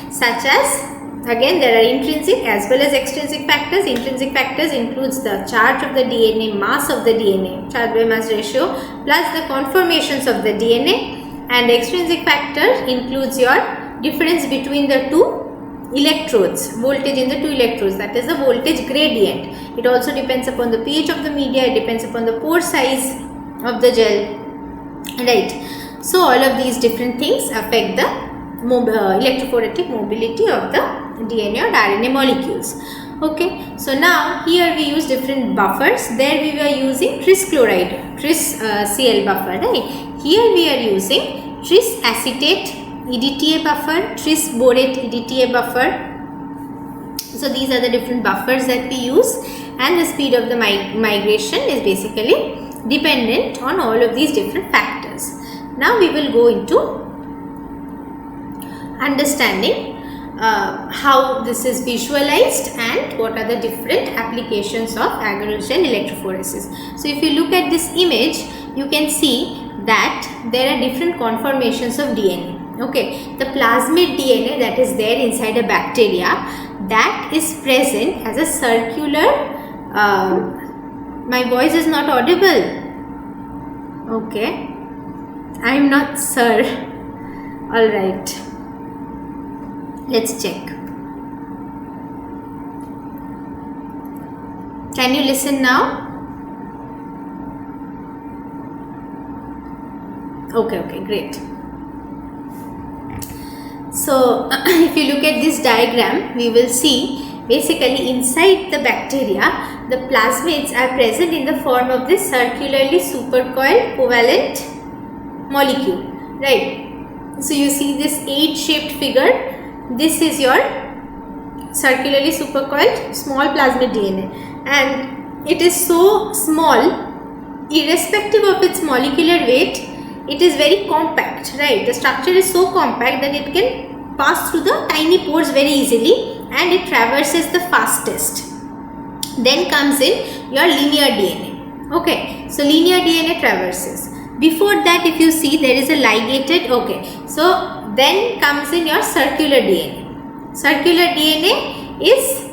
A: such as, again, there are intrinsic as well as extrinsic factors. Intrinsic factors includes the charge of the DNA, mass of the DNA, charge by mass ratio, plus the conformations of the DNA. And extrinsic factor includes your difference between the two electrodes, voltage in the two electrodes, that is the voltage gradient. It also depends upon the pH of the media, it depends upon the pore size of the gel, right. So all of these different things affect the electrophoretic mobility of the DNA or RNA molecules. Okay, so now here we use different buffers. There we were using tris chloride, tris Cl buffer, right. Here we are using tris acetate EDTA buffer, tris borate EDTA buffer. So these are the different buffers that we use, and the speed of the migration is basically dependent on all of these different factors. Now we will go into understanding how this is visualized and what are the different applications of agarose gel electrophoresis. So if you look at this image, you can see that there are different conformations of DNA. Okay, the plasmid DNA that is there inside a bacteria, that is present as a circular, my voice is not audible. Okay, I am not sir. Alright, let's check. Can you listen now? Okay, great. So if you look at this diagram, we will see basically inside the bacteria, the plasmids are present in the form of this circularly supercoiled covalent molecule, right. So you see this 8-shaped figure, this is your circularly supercoiled small plasmid DNA, and it is so small, irrespective of its molecular weight, it is very compact, right. The structure is so compact that it can pass through the tiny pores very easily, and it traverses the fastest. Then comes in your linear DNA. Okay, so linear DNA traverses. Before that, if you see, there is a ligated. Okay, so then comes in your circular DNA. Circular DNA is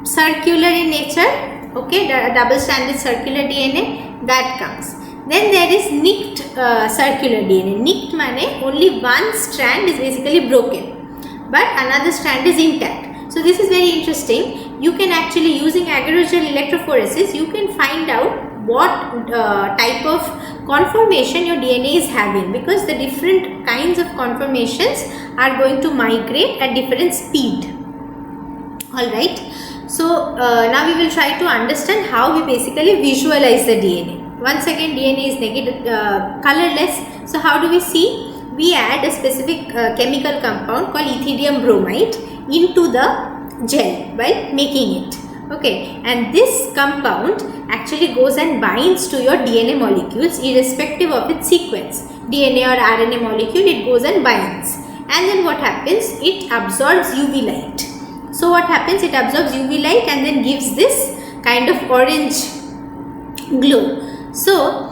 A: circular in nature. Okay, double-stranded circular DNA, that comes. Then there is nicked circular DNA. Nicked means only one strand is basically broken, but another strand is intact. So this is very interesting. You can actually, using agarose gel electrophoresis, you can find out what type of conformation your DNA is having, because the different kinds of conformations are going to migrate at different speed. Alright. So now we will try to understand how we basically visualize the DNA. Once again, DNA is negative, colorless. So how do we see? We add a specific chemical compound called ethidium bromide into the gel while making it. Okay, and this compound actually goes and binds to your DNA molecules irrespective of its sequence. DNA or RNA molecule, it goes and binds. And then what happens? It absorbs UV light. So what happens? It absorbs UV light and then gives this kind of orange glow. So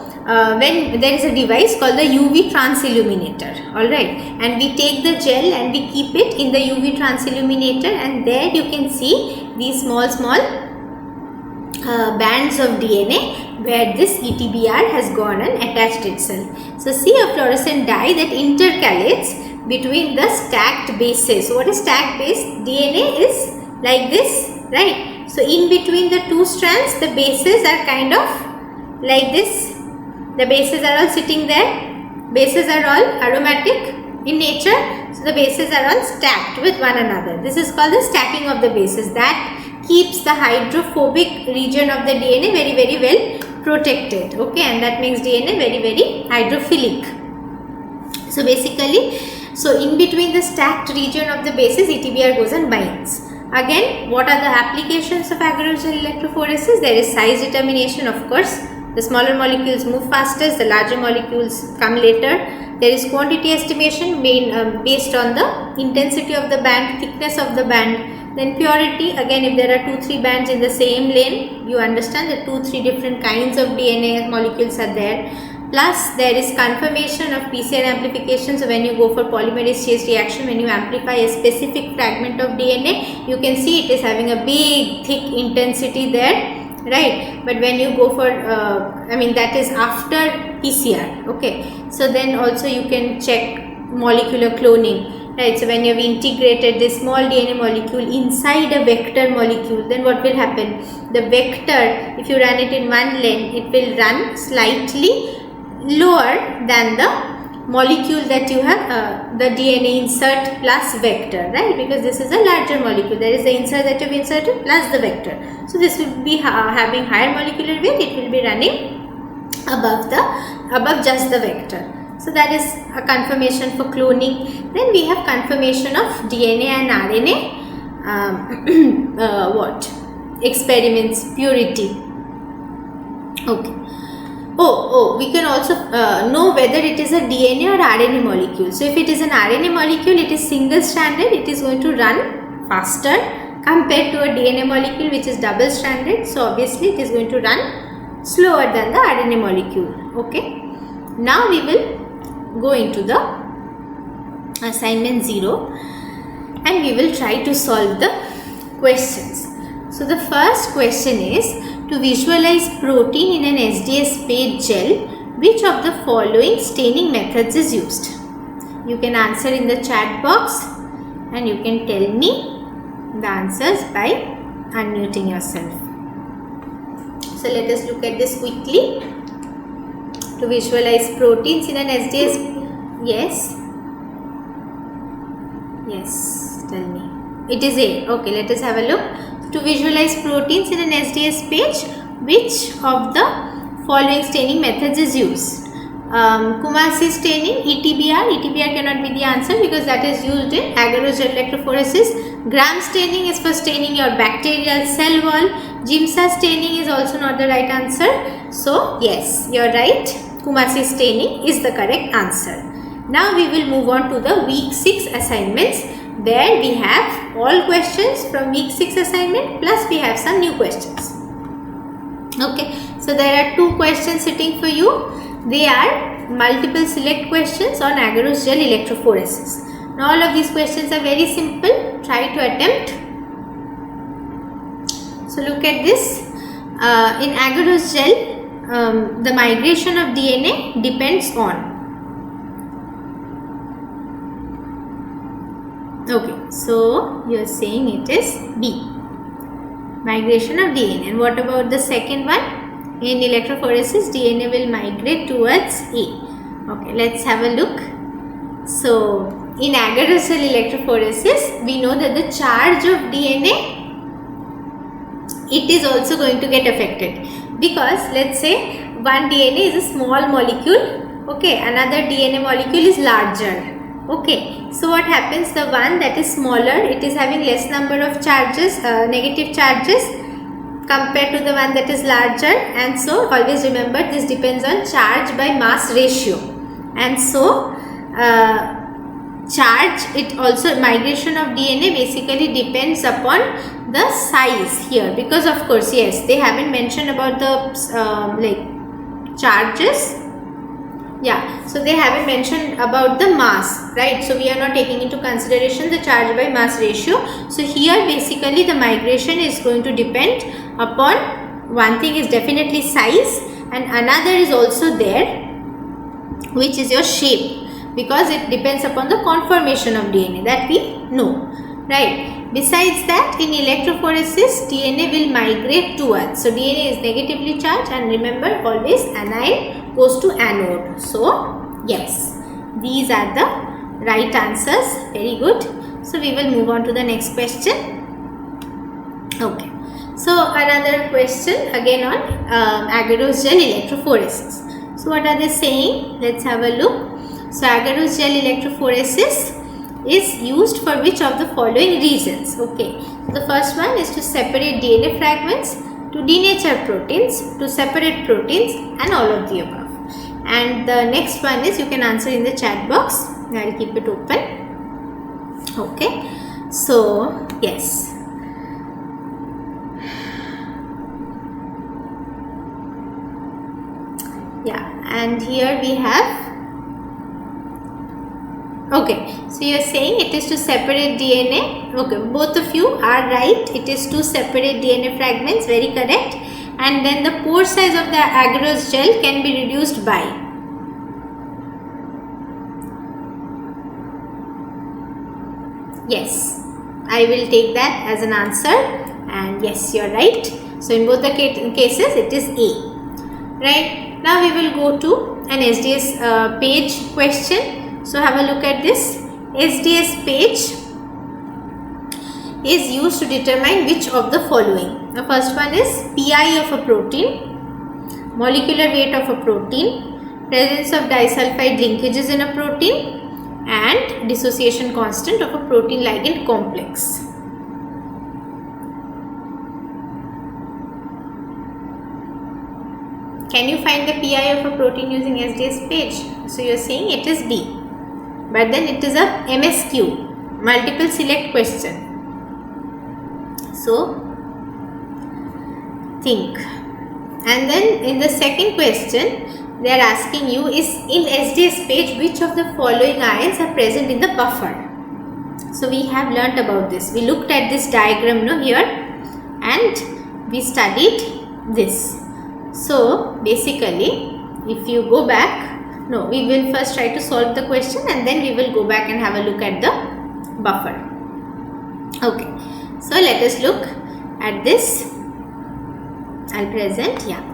A: when there is a device called the UV transilluminator, alright, and we take the gel and we keep it in the UV transilluminator, and there you can see these small bands of DNA where this ETBR has gone and attached itself. So see a fluorescent dye that intercalates between the stacked bases. So what is stacked base? DNA is like this, right? So in between the two strands, the bases are kind of like this. The bases are all sitting there. Bases are all aromatic in nature. So the bases are all stacked with one another. This is called the stacking of the bases. That keeps the hydrophobic region of the DNA very, very well protected. Okay, and that makes DNA very, very hydrophilic. So basically, so in between the stacked region of the bases, ETBR goes and binds. Again, what are the applications of agarose gel electrophoresis? There is size determination, of course. The smaller molecules move fastest, the larger molecules come later. there is quantity estimation based on the intensity of the band, thickness of the band. Then purity, again if there are 2-3 bands in the same lane, you understand that 2-3 different kinds of DNA molecules are there. Plus there is confirmation of PCR amplification. So when you go for polymerase chain reaction, when you amplify a specific fragment of DNA, you can see it is having a big thick intensity there, right? But when you go for that is after PCR, okay. So then also you can check molecular cloning, right? So when you have integrated this small DNA molecule inside a vector molecule, then what will happen? The vector, if you run it in one lane, it will run slightly lower than the molecule that you have, the DNA insert plus vector, right? Because this is a larger molecule, there is the insert that you have inserted plus the vector. So this will be having higher molecular weight, it will be running above just the vector. So that is a confirmation for cloning. Then we have confirmation of DNA and RNA experiments, purity. Okay. We can also know whether it is a DNA or RNA molecule. So if it is an RNA molecule, it is single stranded, it is going to run faster compared to a DNA molecule which is double stranded. So obviously it is going to run slower than the RNA molecule. Okay. Now we will go into the assignment 0 and we will try to solve the questions. So the first question is, to visualize protein in an SDS page gel, which of the following staining methods is used? You can answer in the chat box and you can tell me the answers by unmuting yourself. So let us look at this quickly. To visualize proteins in an SDS, yes, tell me. It is A. Okay, let us have a look. To visualize proteins in an SDS page, which of the following staining methods is used? Kumasi staining, ETBR cannot be the answer because that is used in agarose gel electrophoresis. Gram staining is for staining your bacterial cell wall. Giemsa staining is also not the right answer. So yes, you are right. Kumasi staining is the correct answer. Now we will move on to the week 6 assignments. There we have all questions from week 6 assignment plus we have some new questions. Okay, so there are 2 questions sitting for you. They are multiple select questions on agarose gel electrophoresis. Now all of these questions are very simple. Try to attempt. So look at this. In agarose gel, the migration of DNA depends on. Okay, so you are saying it is B, migration of DNA. And what about the second one? In electrophoresis, DNA will migrate towards A. Okay, let's have a look. So in agarose gel electrophoresis, we know that the charge of DNA, it is also going to get affected, because let's say one DNA is a small molecule, okay, another DNA molecule is larger. Okay, so what happens, the one that is smaller, it is having less number of charges, negative charges compared to the one that is larger, and so always remember this depends on charge by mass ratio. And so charge, it also, migration of DNA basically depends upon the size here, because of course yes, they haven't mentioned about the charges. Yeah, so they haven't mentioned about the mass, right? So we are not taking into consideration the charge by mass ratio. So here basically the migration is going to depend upon, one thing is definitely size and another is also there, which is your shape, because it depends upon the conformation of DNA, that we know, right? Besides that, in electrophoresis, DNA will migrate towards, so DNA is negatively charged, and remember always anion goes to anode. So yes, these are the right answers. Very good. So we will move on to the next question. Okay, so another question again on agarose gel electrophoresis. So what are they saying? Let's have a look. So agarose gel electrophoresis is used for which of the following reasons? Okay, so the first one is to separate DNA fragments, to denature proteins, to separate proteins, and all of the above. and the next one is you can answer in the chat box. I'll keep it open. Okay, so yes. Yeah, and here we have, okay, so you are saying it is to separate DNA. Okay, both of you are right. It is to separate DNA fragments, very correct. And then the pore size of the agarose gel can be reduced by, yes, I will take that as an answer, and yes, you are right. So in both the cases it is A. Right, now we will go to an SDS page question. So have a look at this. SDS page is used to determine which of the following. The first one is PI of a protein, molecular weight of a protein, presence of disulfide linkages in a protein, and dissociation constant of a protein ligand complex. Can you find the PI of a protein using SDS page? So you are saying it is B, but then it is a MSQ, multiple select question. So think. And then in the second question they are asking you is in SDS page which of the following ions are present in the buffer. So we have learnt about this. We looked at this diagram here and we studied this. So basically if you go back, no, we will first try to solve the question and then we will go back and have a look at the buffer. Okay, so let us look at this. I'll present, yeah.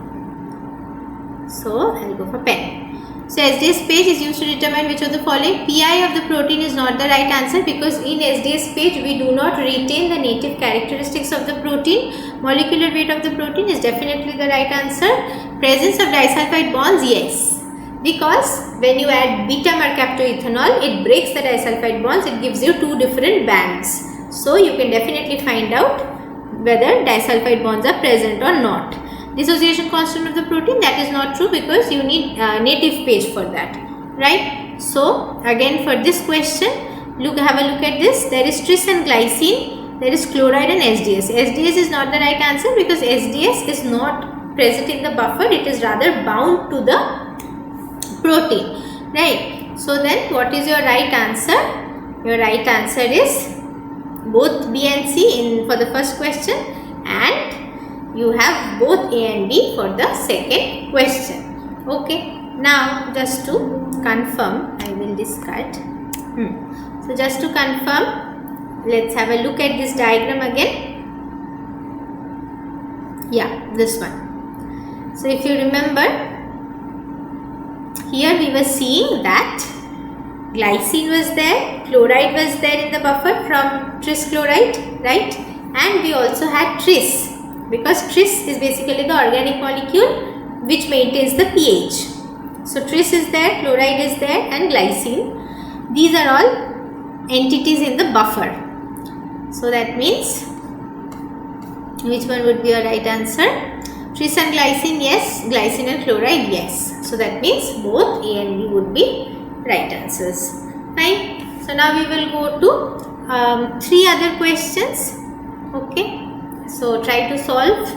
A: So I'll go for pen. So SDS page is used to determine which of the following. PI of the protein is not the right answer because in SDS page we do not retain the native characteristics of the protein. Molecular weight of the protein is definitely the right answer. Presence of disulfide bonds, yes, because when you add beta mercaptoethanol it breaks the disulfide bonds, it gives you two different bands. So you can definitely find out whether disulfide bonds are present or not. Dissociation constant of the protein, that is not true because you need native page for that, right? So again for this question, have a look at this. There is tris and glycine, there is chloride and SDS. SDS is not the right answer because SDS is not present in the buffer, it is rather bound to the protein, right? So then what is your right answer? Your right answer is both B and C for the first question, and you have both A and B for the second question. Okay, now just to confirm, I will discard. So just to confirm, let's have a look at this diagram again. Yeah, this one. So if you remember, here we were seeing that glycine was there, chloride was there in the buffer from tris chloride, right? And we also had tris, because tris is basically the organic molecule which maintains the pH. So tris is there, chloride is there, and glycine. These are all entities in the buffer. So that means which one would be your right answer? Tris and glycine, yes. Glycine and chloride, yes. So that means both A and B would be right answers. Fine. So now we will go to 3 other questions. Okay. So try to solve.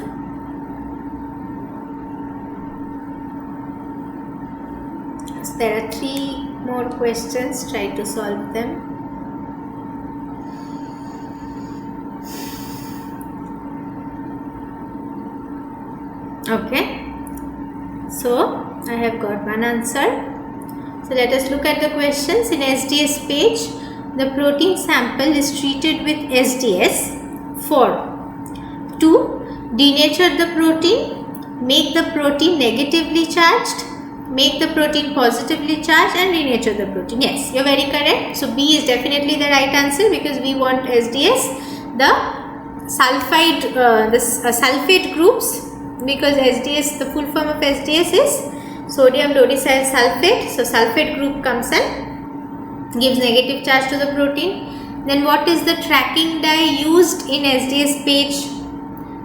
A: So there are 3 more questions. Try to solve them. Okay. So I have got one answer. So let us look at the questions. In SDS page, the protein sample is treated with SDS for to denature the protein, make the protein negatively charged, make the protein positively charged, and renature the protein. Yes, you are very correct. So B is definitely the right answer because we want SDS, the sulfide, sulfate groups, because SDS, the full form of SDS is sodium lauryl sulfate. So sulfate group comes and gives negative charge to the protein. Then what is the tracking dye used in SDS page?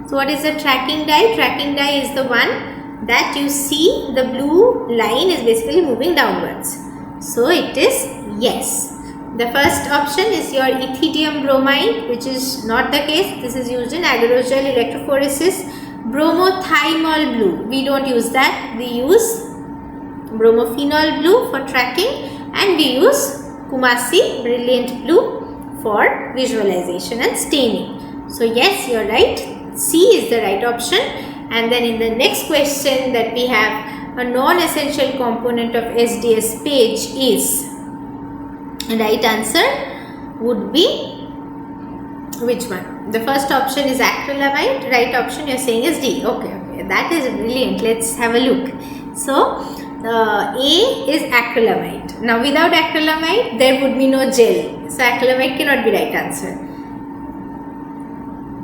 A: So what is the tracking dye? Tracking dye is the one that you see the blue line is basically moving downwards. So it is yes. The first option is your ethidium bromide, which is not the case. This is used in agarose-gel electrophoresis. Bromothymol blue, we don't use that. We use bromophenol blue for tracking, and we use Kumasi brilliant blue for visualization and staining. So yes, you are right. C is the right option. And then in the next question that we have, a non-essential component of SDS page is, right answer would be which one? The first option is acrylamide, right option you are saying is D. Okay, that is brilliant. Let's have a look. So A is acrylamide. Now without acrylamide there would be no gel. So acrylamide cannot be right answer.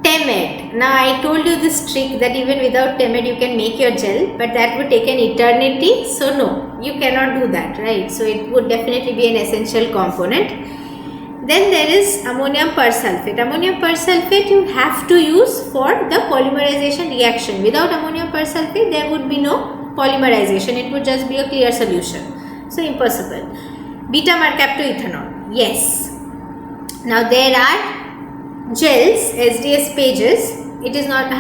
A: Temed. Now I told you this trick that even without Temed you can make your gel, but that would take an eternity. So no, you cannot do that, right? So it would definitely be an essential component. Then there is ammonium persulfate. Ammonium persulfate you have to use for the polymerization reaction. Without ammonium persulfate there would be no polymerization. It would just be a clear solution. So impossible. Beta mercaptoethanol. Yes. Now there are gels, SDS pages. It is not,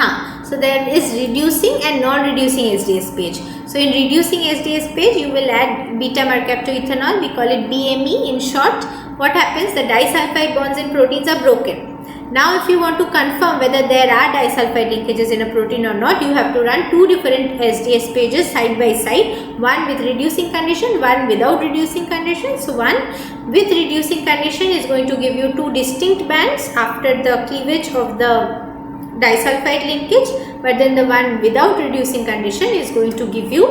A: so there is reducing and non-reducing SDS page. So in reducing SDS page you will add beta mercaptoethanol. We call it BME in short. What happens? The disulfide bonds in proteins are broken. Now if you want to confirm whether there are disulfide linkages in a protein or not, you have to run two different SDS pages side by side, one with reducing condition, one without reducing condition. So one with reducing condition is going to give you two distinct bands after the cleavage of the disulfide linkage, but then the one without reducing condition is going to give you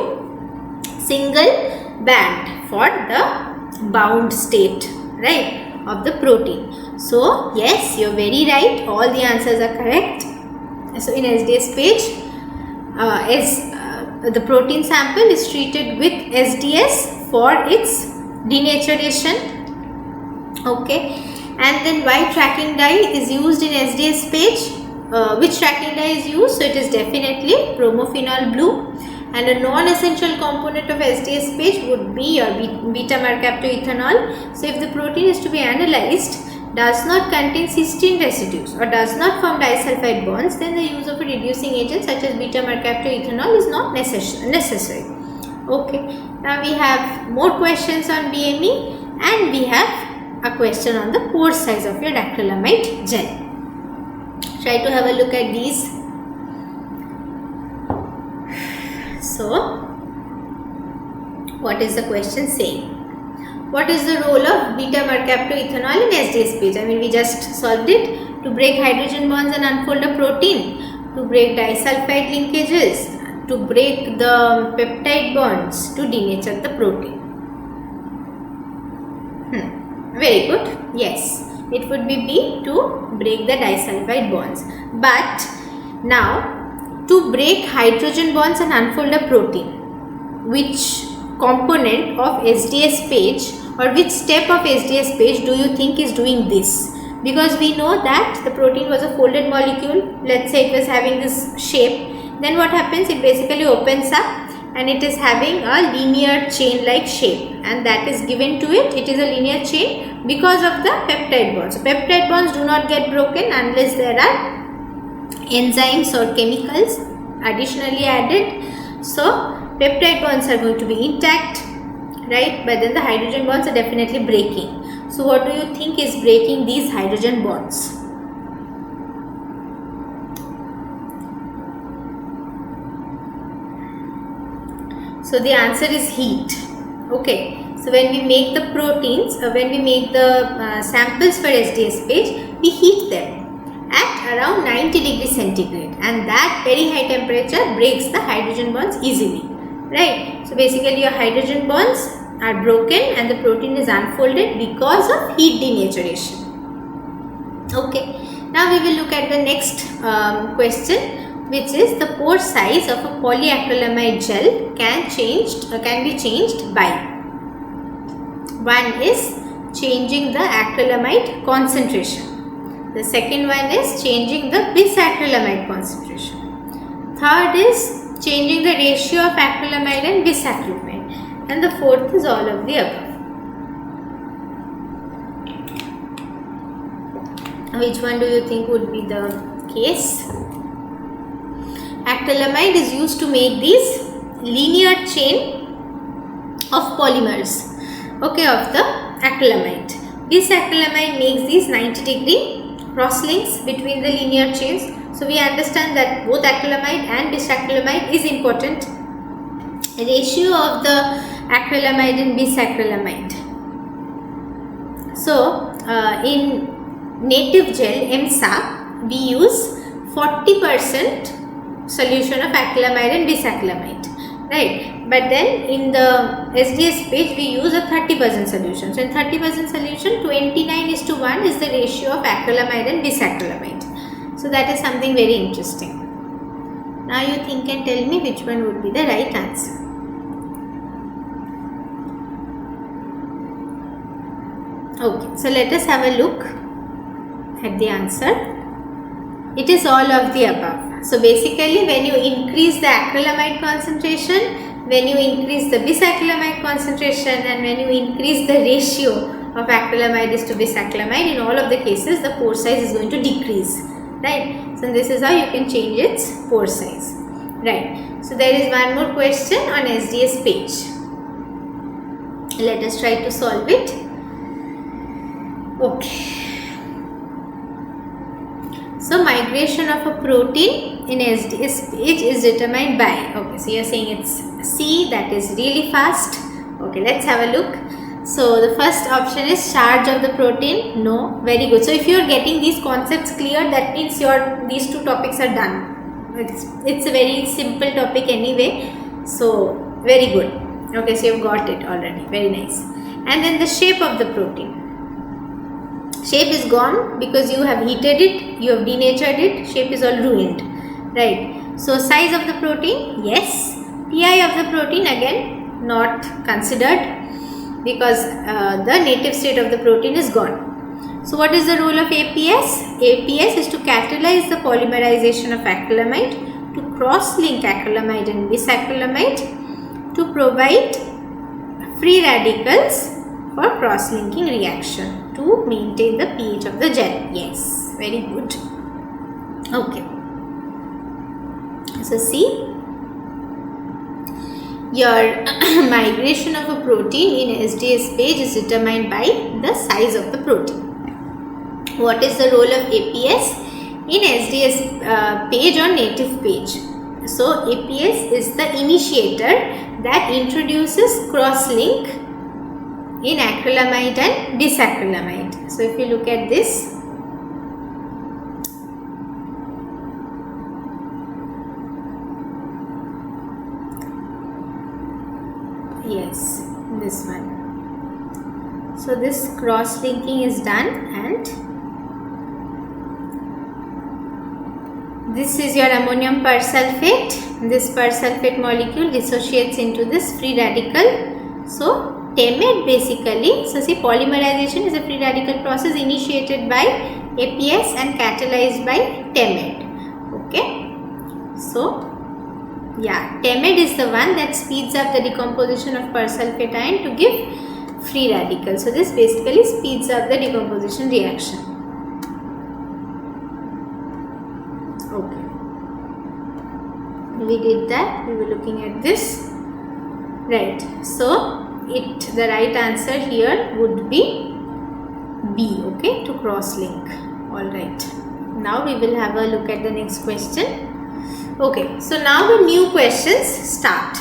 A: single band for the bound state, right, of the protein. So yes, you are very right, all the answers are correct. So in SDS page, the protein sample is treated with SDS for its denaturation, okay. And then why tracking dye is used in SDS page? Which tracking dye is used? So it is definitely bromophenol blue, and a non-essential component of SDS page would be your beta mercaptoethanol. So if the protein is to be analyzed, does not contain cysteine residues or does not form disulfide bonds, then the use of a reducing agent such as beta mercaptoethanol is not necessary. Okay, now we have more questions on BME, and we have a question on the pore size of your acrylamide gel. Try to have a look at these. So, what is the question saying? What is the role of beta mercaptoethanol in SDS page? I mean, we just solved it. To break hydrogen bonds and unfold a protein, to break disulfide linkages, to break the peptide bonds, to denature the protein. Very good. Yes. It would be B, to break the disulfide bonds. But now, to break hydrogen bonds and unfold a protein, which component of SDS page or which step of SDS page do you think is doing this? Because we know that the protein was a folded molecule. Let's say it was having this shape. Then what happens? It basically opens up and it is having a linear chain like shape, and that is given to it. It is a linear chain because of the peptide bonds. So peptide bonds do not get broken unless there are enzymes or chemicals additionally added. So peptide bonds are going to be intact, right? But then the hydrogen bonds are definitely breaking. So what do you think is breaking these hydrogen bonds? So the answer is heat. Okay. So when we make the proteins, when we make the samples for SDS page, we heat them at around 90 degrees centigrade, and that very high temperature breaks the hydrogen bonds easily, right? So basically your hydrogen bonds are broken and the protein is unfolded because of heat denaturation. Okay. Now we will look at the next question, which is the pore size of a polyacrylamide gel can be changed by. One is changing the acrylamide concentration. The second one is changing the bisacrylamide concentration. Third is changing the ratio of acrylamide and bisacrylamide. And the fourth is all of the above. Which one do you think would be the case? Acrylamide is used to make these linear chain of polymers, okay, of the acrylamide. Bisacrylamide makes these 90-degree cross links between the linear chains. So we understand that both acrylamide and bisacrylamide is important. Ratio of the acrylamide and bisacrylamide. So in native gel MSAP we use 40% solution of acrylamide and bisacrylamide, right? But then in the SDS page we use a 30% solution. So in 30% solution 29:1 is the ratio of acrylamide and bisacrylamide. So that is something very interesting. Now you think and tell me which one would be the right answer. Okay, so let us have a look at the answer. It is all of the above. So basically when you increase the acrylamide concentration, when you increase the bisacrylamide concentration, and when you increase the ratio of acrylamide is to bisacrylamide, in all of the cases the pore size is going to decrease, right? So this is how you can change its pore size, right? So there is one more question on SDS page. Let us try to solve it. Okay. So migration of a protein in SDS page is determined by, okay, so you are saying it's C, that is really fast. Okay, let's have a look. So the first option is charge of the protein. No, very good. So if you are getting these concepts clear, that means these two topics are done. It's a very simple topic anyway. So very good. Okay, so you've got it already. Very nice. And then the shape of the protein. Shape is gone because you have heated it, you have denatured it, shape is all ruined, right? So size of the protein, yes. PI of the protein, again not considered because the native state of the protein is gone. So what is the role of APS? APS is to catalyze the polymerization of acrylamide, to cross-link acrylamide and bisacrylamide, to provide free radicals for cross-linking reaction, to maintain the pH of the gel. Yes, very good. Okay. So see, your migration of a protein in SDS page is determined by the size of the protein. What is the role of APS in SDS page or native page? So APS is the initiator that introduces cross-link in acrylamide and bisacrylamide. So if you look at this, yes, this one. So this cross linking is done, and this is your ammonium persulfate. This persulfate molecule dissociates into this free radical. So TEMED basically, so see, polymerization is a free radical process initiated by APS and catalyzed by TEMED. Okay, so yeah, TEMED is the one that speeds up the decomposition of persulfate ion to give free radical. So this basically speeds up the decomposition reaction. Okay, we did that. We were looking at this, right? So the right answer here would be B, okay, to cross link. All right, now we will have a look at the next question. Okay, so now the new questions start.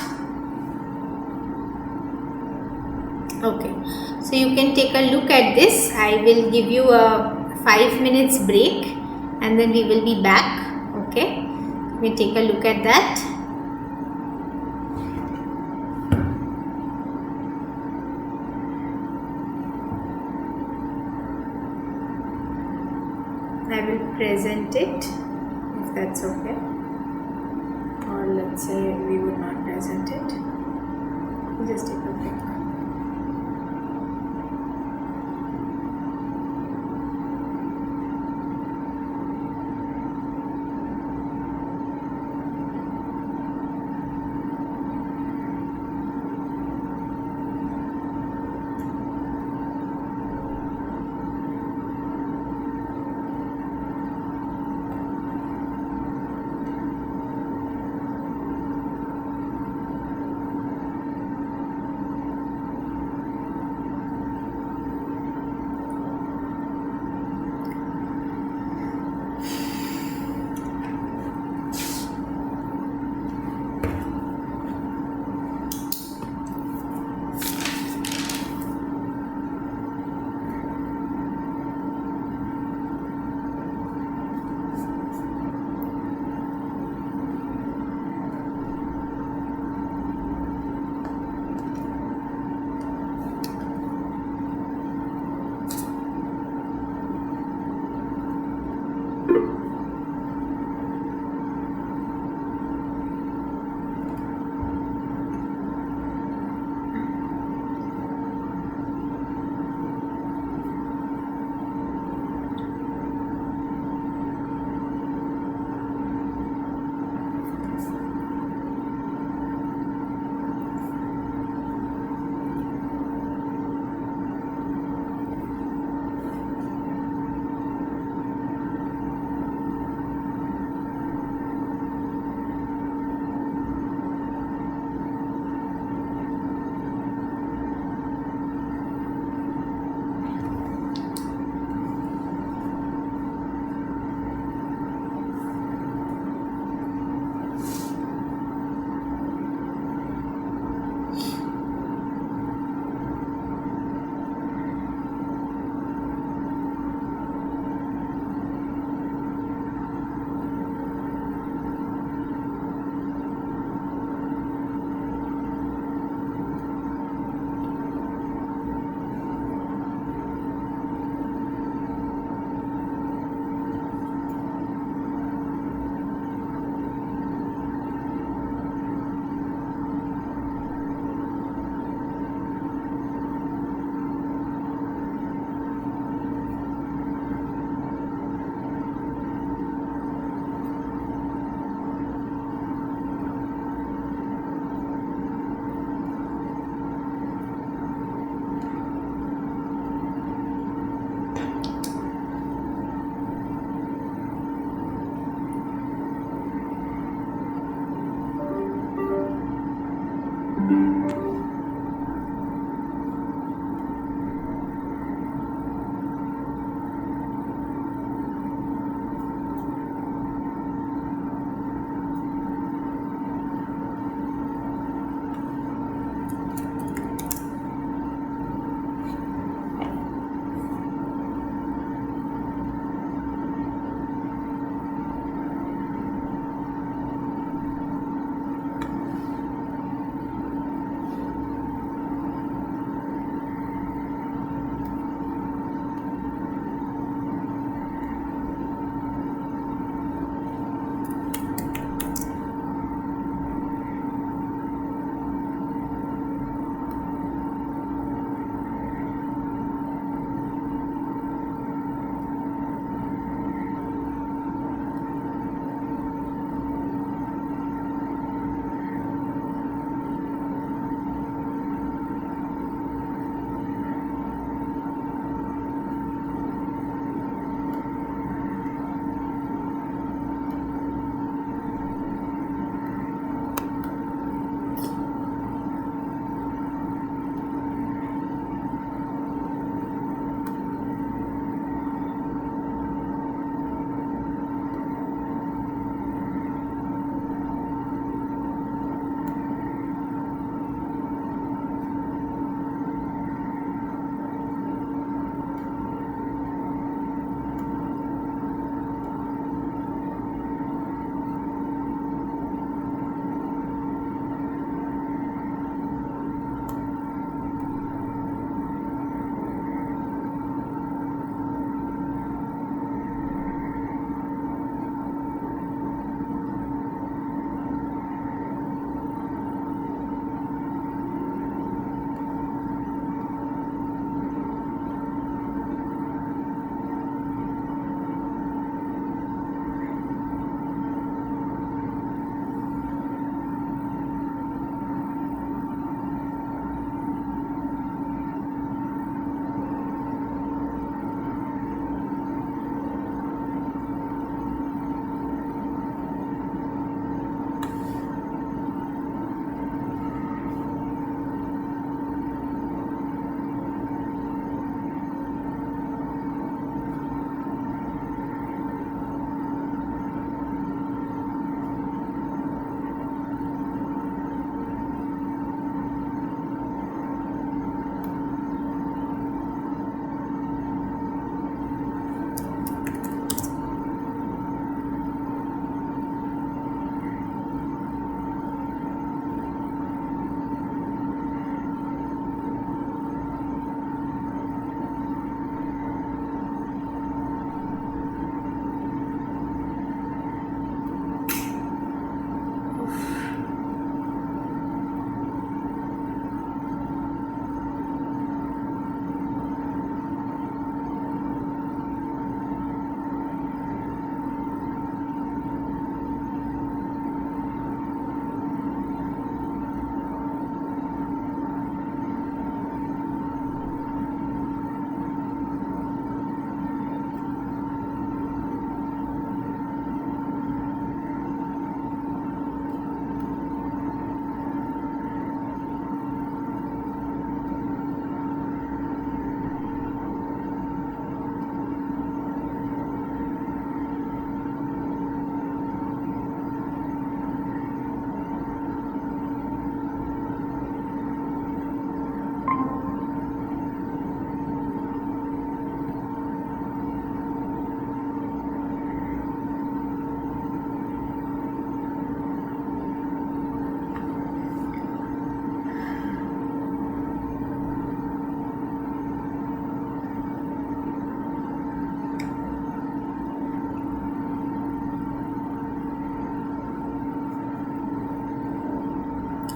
A: Okay, so you can take a look at this. I will give you a 5 minutes break and then we will be back. Okay, we take a look at that. I will present it if that's okay, or let's say we would not present it. Just take a break.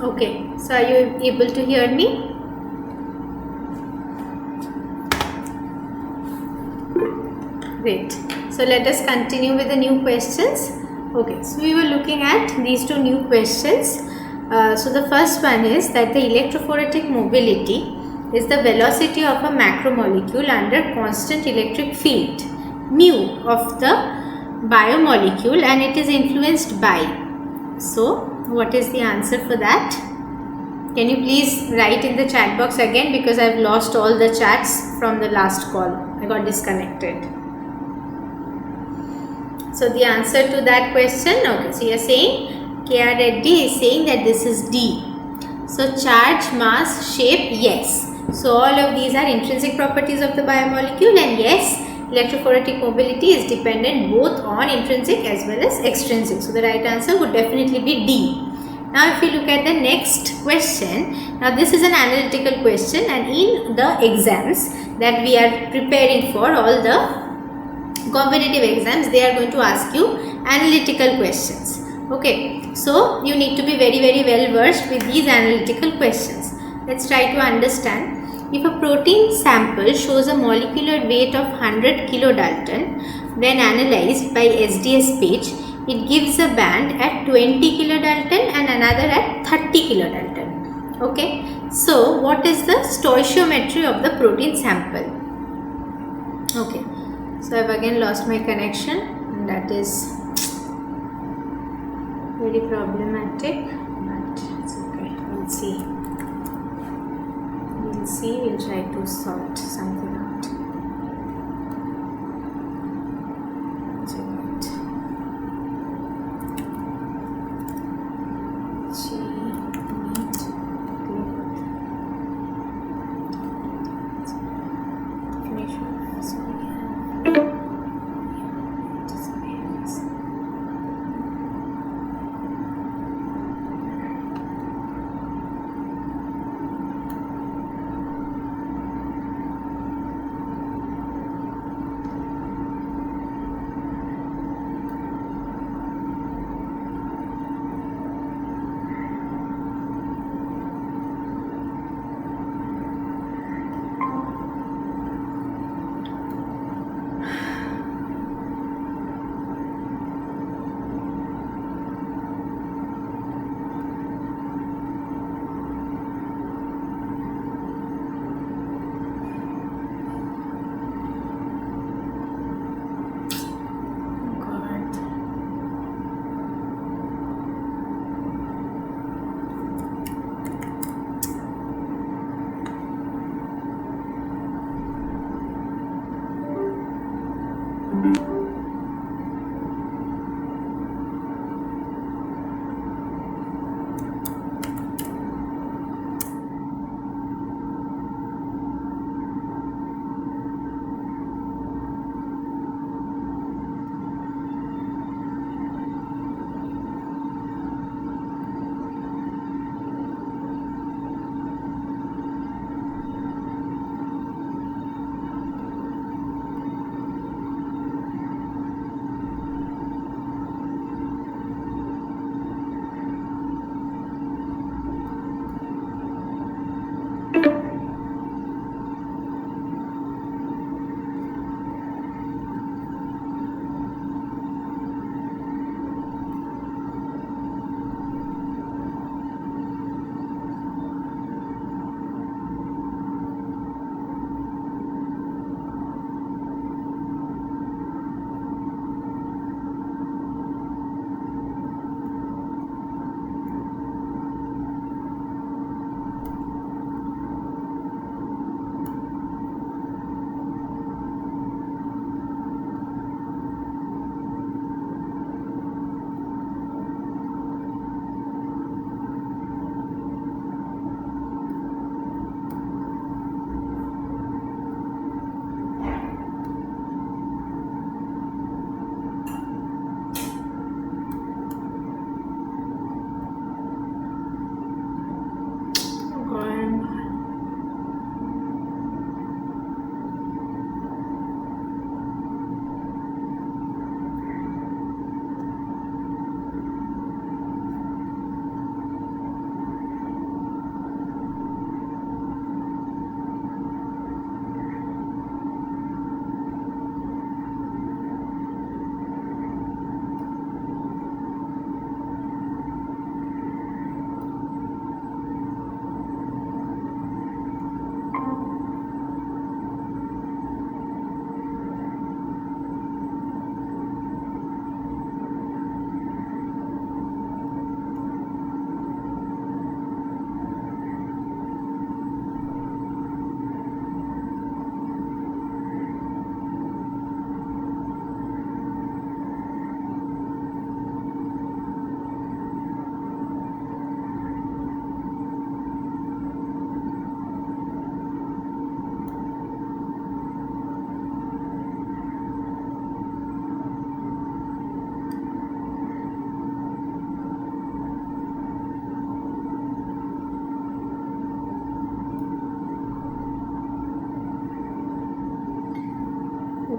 A: Okay, so are you able to hear me? Great. So let us continue with the new questions. Okay, so we were looking at these two new questions. So the first one is that the electrophoretic mobility is the velocity of a macromolecule under constant electric field mu of the biomolecule, and it is influenced by. So what is the answer for that? Can you please write in the chat box again, because I have lost all the chats from the last call. I got disconnected. So the answer to that question, okay, so you are saying K.R. Reddy is saying that this is D. So charge, mass, shape, yes. So all of these are intrinsic properties of the biomolecule, and yes, electrophoretic mobility is dependent both on intrinsic as well as extrinsic. So the right answer would definitely be D. Now if you look at the next question, now this is an analytical question, and in the exams that we are preparing for, all the competitive exams, they are going to ask you analytical questions. Okay, so you need to be very well versed with these analytical questions. Let's try to understand. If a protein sample shows a molecular weight of 100 kilodalton when analyzed by SDS page, it gives a band at 20 kilodalton and another at 30 kilodalton. Okay, so what is the stoichiometry of the protein sample? Okay, so I've again lost my connection, and that is very problematic, but it's okay. We'll see. We'll try to sort something out.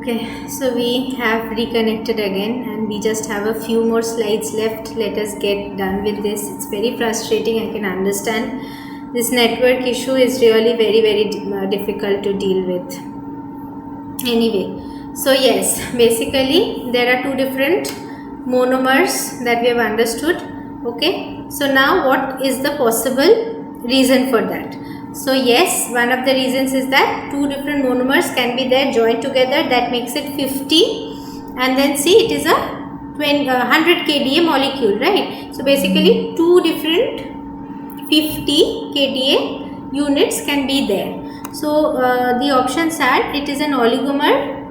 A: Okay, so we have reconnected again and we just have a few more slides left. Let us get done with this. It's very frustrating, I can understand. This network issue is really very difficult to deal with. Anyway, so yes, basically there are two different monomers that we have understood. Okay, so now what is the possible reason for that? So yes, one of the reasons is that two different monomers can be there joined together, that makes it 50, and then see it is a 100 kDa molecule, right? So basically two different 50 kDa units can be there. So the options are, it is an oligomer.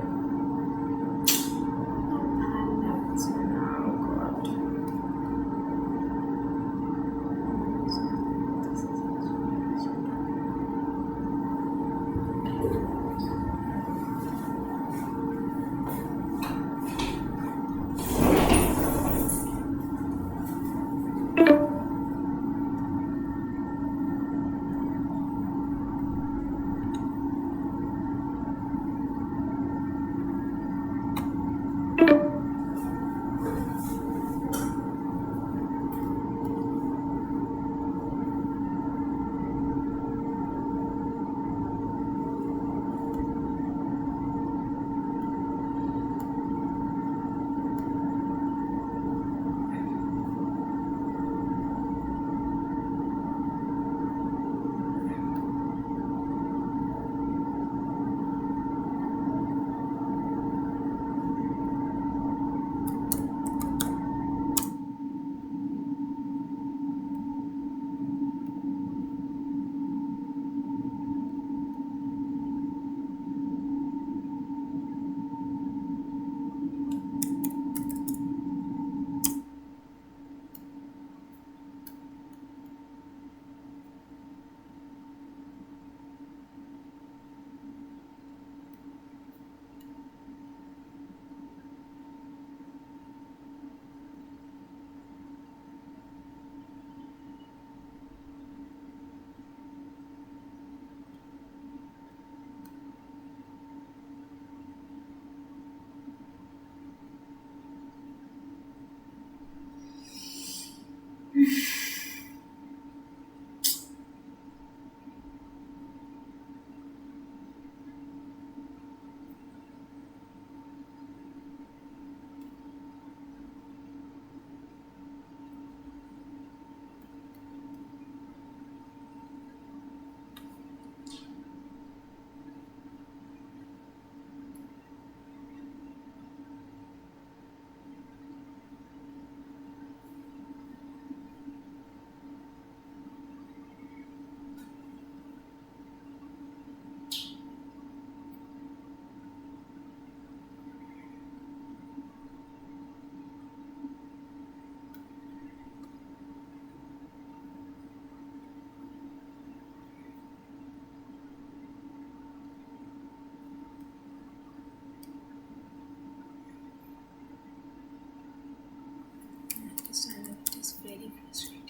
A: It is very frustrating.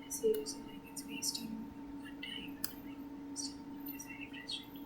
A: Seriously, like it's wasting time. It is very frustrating.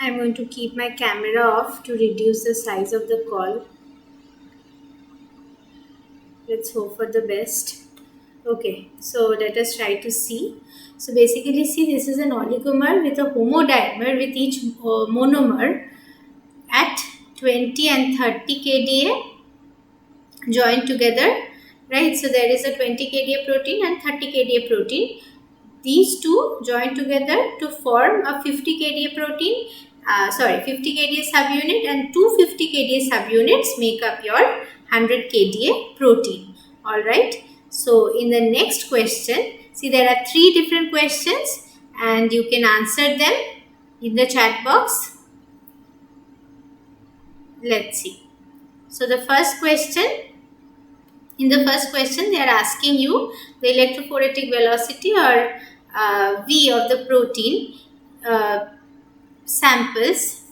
A: I'm going to keep my camera off to reduce the size of the call. Let's hope for the best. Okay, so let us try to see. So basically, see, this is an oligomer with a homodimer with each monomer at 20 and 30 kDa joined together, right? So there is a 20 kDa protein and 30 kDa protein. These two join together to form a 50 kDa protein, 50 kDa subunit, and 250 kDa subunits make up your 100 kDa protein. Alright, so in the next question, see, there are 3 different questions and you can answer them in the chat box. Let's see. So the first question, in the first question they are asking you the electrophoretic velocity or V of the protein samples.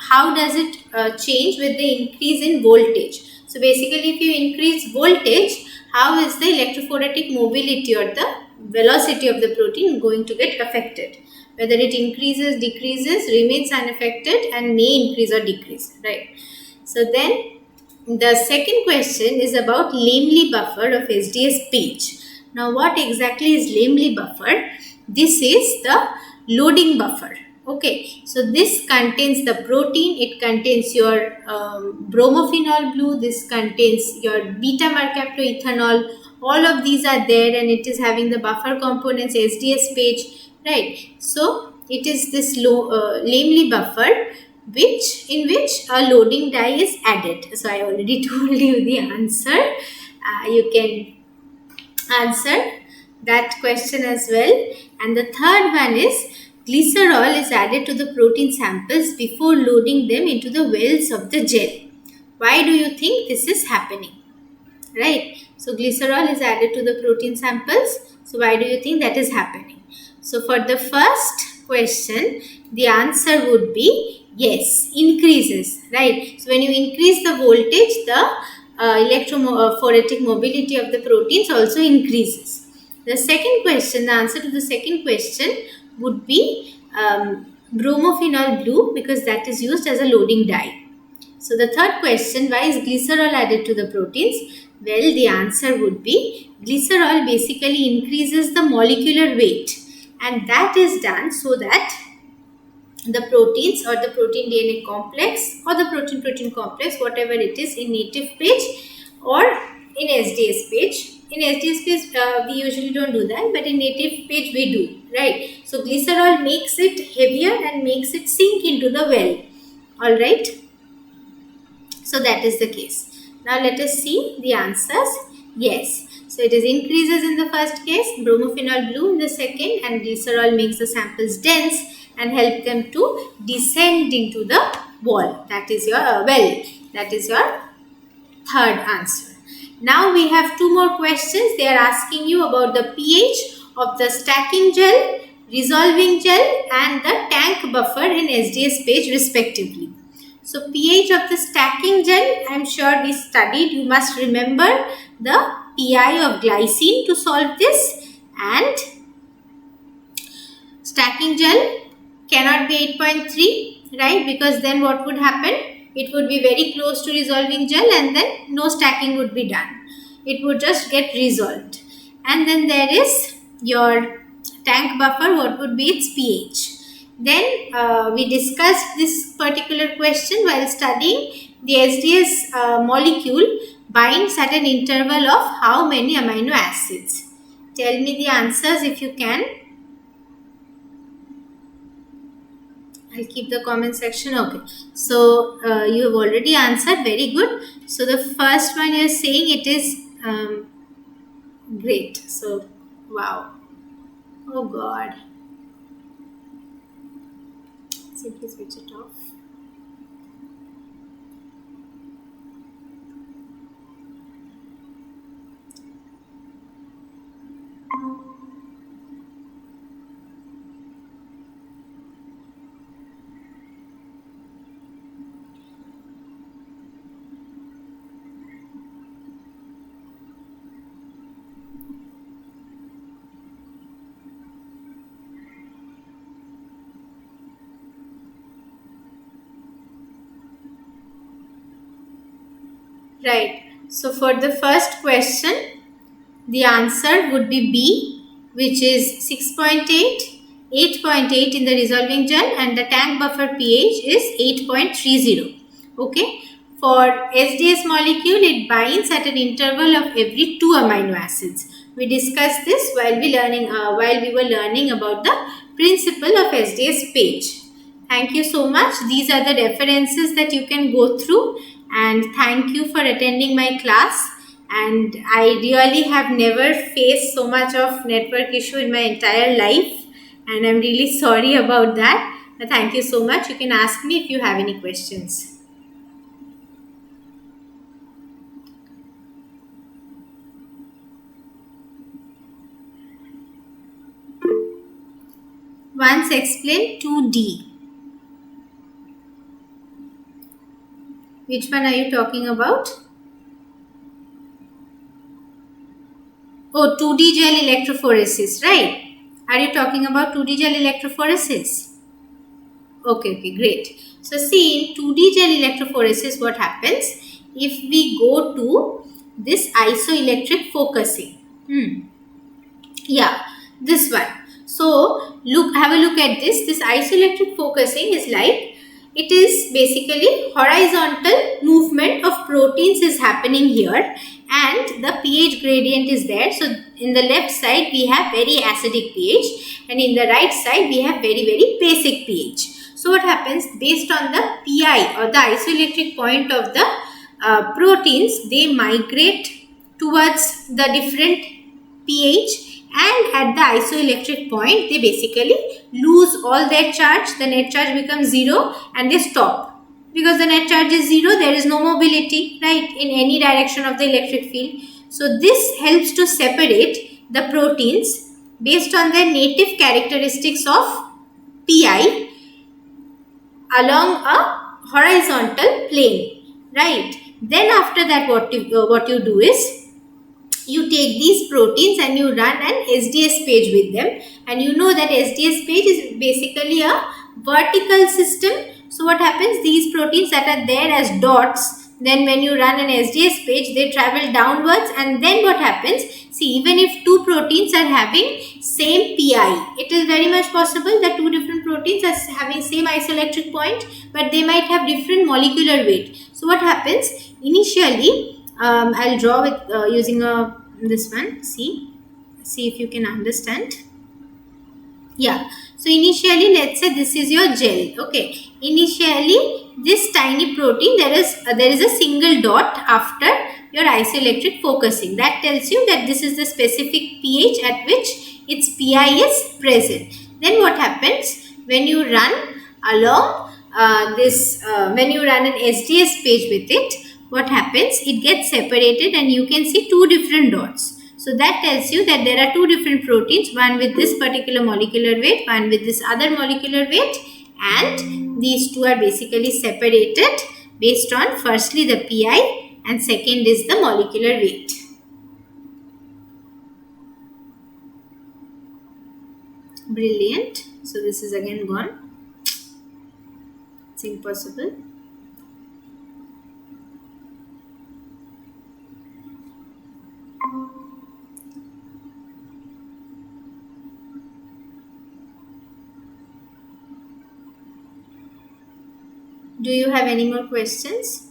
A: How does it change with the increase in voltage? So basically, if you increase voltage, how is the electrophoretic mobility or the velocity of the protein going to get affected? Whether it increases, decreases, remains unaffected, and may increase or decrease, right? So then the second question is about Lamely buffer of SDS page. Now, what exactly is Lamely buffer? This is the loading buffer. Okay, so this contains the protein, it contains your bromophenol blue, this contains your beta mercaptoethanol. All of these are there and it is having the buffer components SDS page, right? So it is this Lamely buffer in which a loading dye is added. So I already told you the answer. You can answer that question as well. And the third one is glycerol is added to the protein samples before loading them into the wells of the gel. Why do you think this is happening? Right? So glycerol is added to the protein samples. So why do you think that is happening? So for the first question, the answer would be yes, increases, right? So when you increase the voltage, the electrophoretic mobility of the proteins also increases. The second question, the answer to the second question would be bromophenol blue, because that is used as a loading dye. So the third question, why is glycerol added to the proteins? Well, the answer would be glycerol basically increases the molecular weight, and that is done so that the proteins or the protein DNA complex or the protein-protein complex, whatever it is, in native page or in SDS page. In SDS page, we usually don't do that, but in native page we do, right? So glycerol makes it heavier and makes it sink into the well. Alright. So that is the case. Now let us see the answers. Yes. So it is increases in the first case, bromophenol blue in the second, and glycerol makes the samples dense and help them to descend into the wall. That is your well. That is your third answer. Now we have 2 more questions. They are asking you about the pH of the stacking gel, resolving gel, and the tank buffer in SDS page respectively. So pH of the stacking gel, I am sure we studied. You must remember the pI of glycine to solve this, and stacking gel cannot be 8.3, right? Because then what would happen? It would be very close to resolving gel and then no stacking would be done. It would just get resolved. And then there is your tank buffer, what would be its pH? Then we discussed this particular question while studying the SDS molecule binds at an interval of how many amino acids? Tell me the answers if you can. I'll keep the comment section. Okay. So you have already answered. Very good. So the first one you are saying it is great. So wow. Oh God. Simply switch it off. Right. So for the first question, the answer would be B, which is 6.8, 8.8 in the resolving gel, and the tank buffer pH is 8.30. Okay. For SDS molecule, it binds at an interval of every 2 amino acids. We discussed this while we were learning about the principle of SDS page. Thank you so much. These are the references that you can go through, and thank you for attending my class. And I really have never faced so much of network issue in my entire life, and I'm really sorry about that. But thank you so much. You can ask me if you have any questions. Once explain 2D. Which one are you talking about? Oh, 2D gel electrophoresis, right? Are you talking about 2D gel electrophoresis? Okay, great. So see, in 2D gel electrophoresis, what happens if we go to this isoelectric focusing? Yeah, this one. So have a look at this. This isoelectric focusing is like, it is basically horizontal movement of proteins is happening here, and the pH gradient is there. So in the left side we have very acidic pH, and in the right side we have very basic pH. So what happens, based on the PI or the isoelectric point of the proteins, they migrate towards the different pH, and at the isoelectric point they basically lose all their charge. The net charge becomes 0 and they stop. Because the net charge is 0, there is no mobility, right, in any direction of the electric field. So this helps to separate the proteins based on their native characteristics of PI along a horizontal plane, right. Then after that, what you do is, you take these proteins and you run an SDS page with them, and you know that SDS page is basically a vertical system. So what happens, these proteins that are there as dots, then when you run an SDS page, they travel downwards, and then what happens, see, even if two proteins are having same PI, it is very much possible that two different proteins are having same isoelectric point, but they might have different molecular weight. So what happens, initially, I'll draw with using this one. See if you can understand. Yeah. So initially, let's say this is your gel. Okay. Initially, this tiny protein, there is a single dot after your isoelectric focusing. That tells you that this is the specific pH at which its PI is present. Then what happens when you run along when you run an SDS page with it? What happens? It gets separated, and you can see two different dots. So that tells you that there are two different proteins, one with this particular molecular weight, one with this other molecular weight, and these two are basically separated based on firstly the PI and second is the molecular weight. Brilliant. So this is again gone. It's impossible. Do you have any more questions?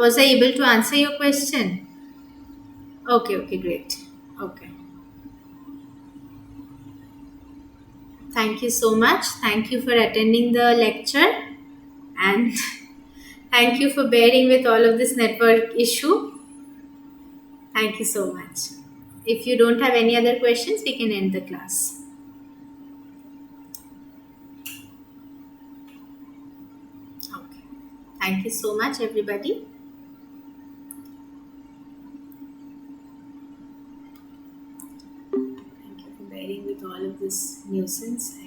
A: Was I able to answer your question? Okay, great. Okay. Thank you so much. Thank you for attending the lecture, and thank you for bearing with all of this network issue. Thank you so much. If you don't have any other questions, we can end the class. Okay. Thank you so much, everybody. Thank you for bearing with all of this nuisance.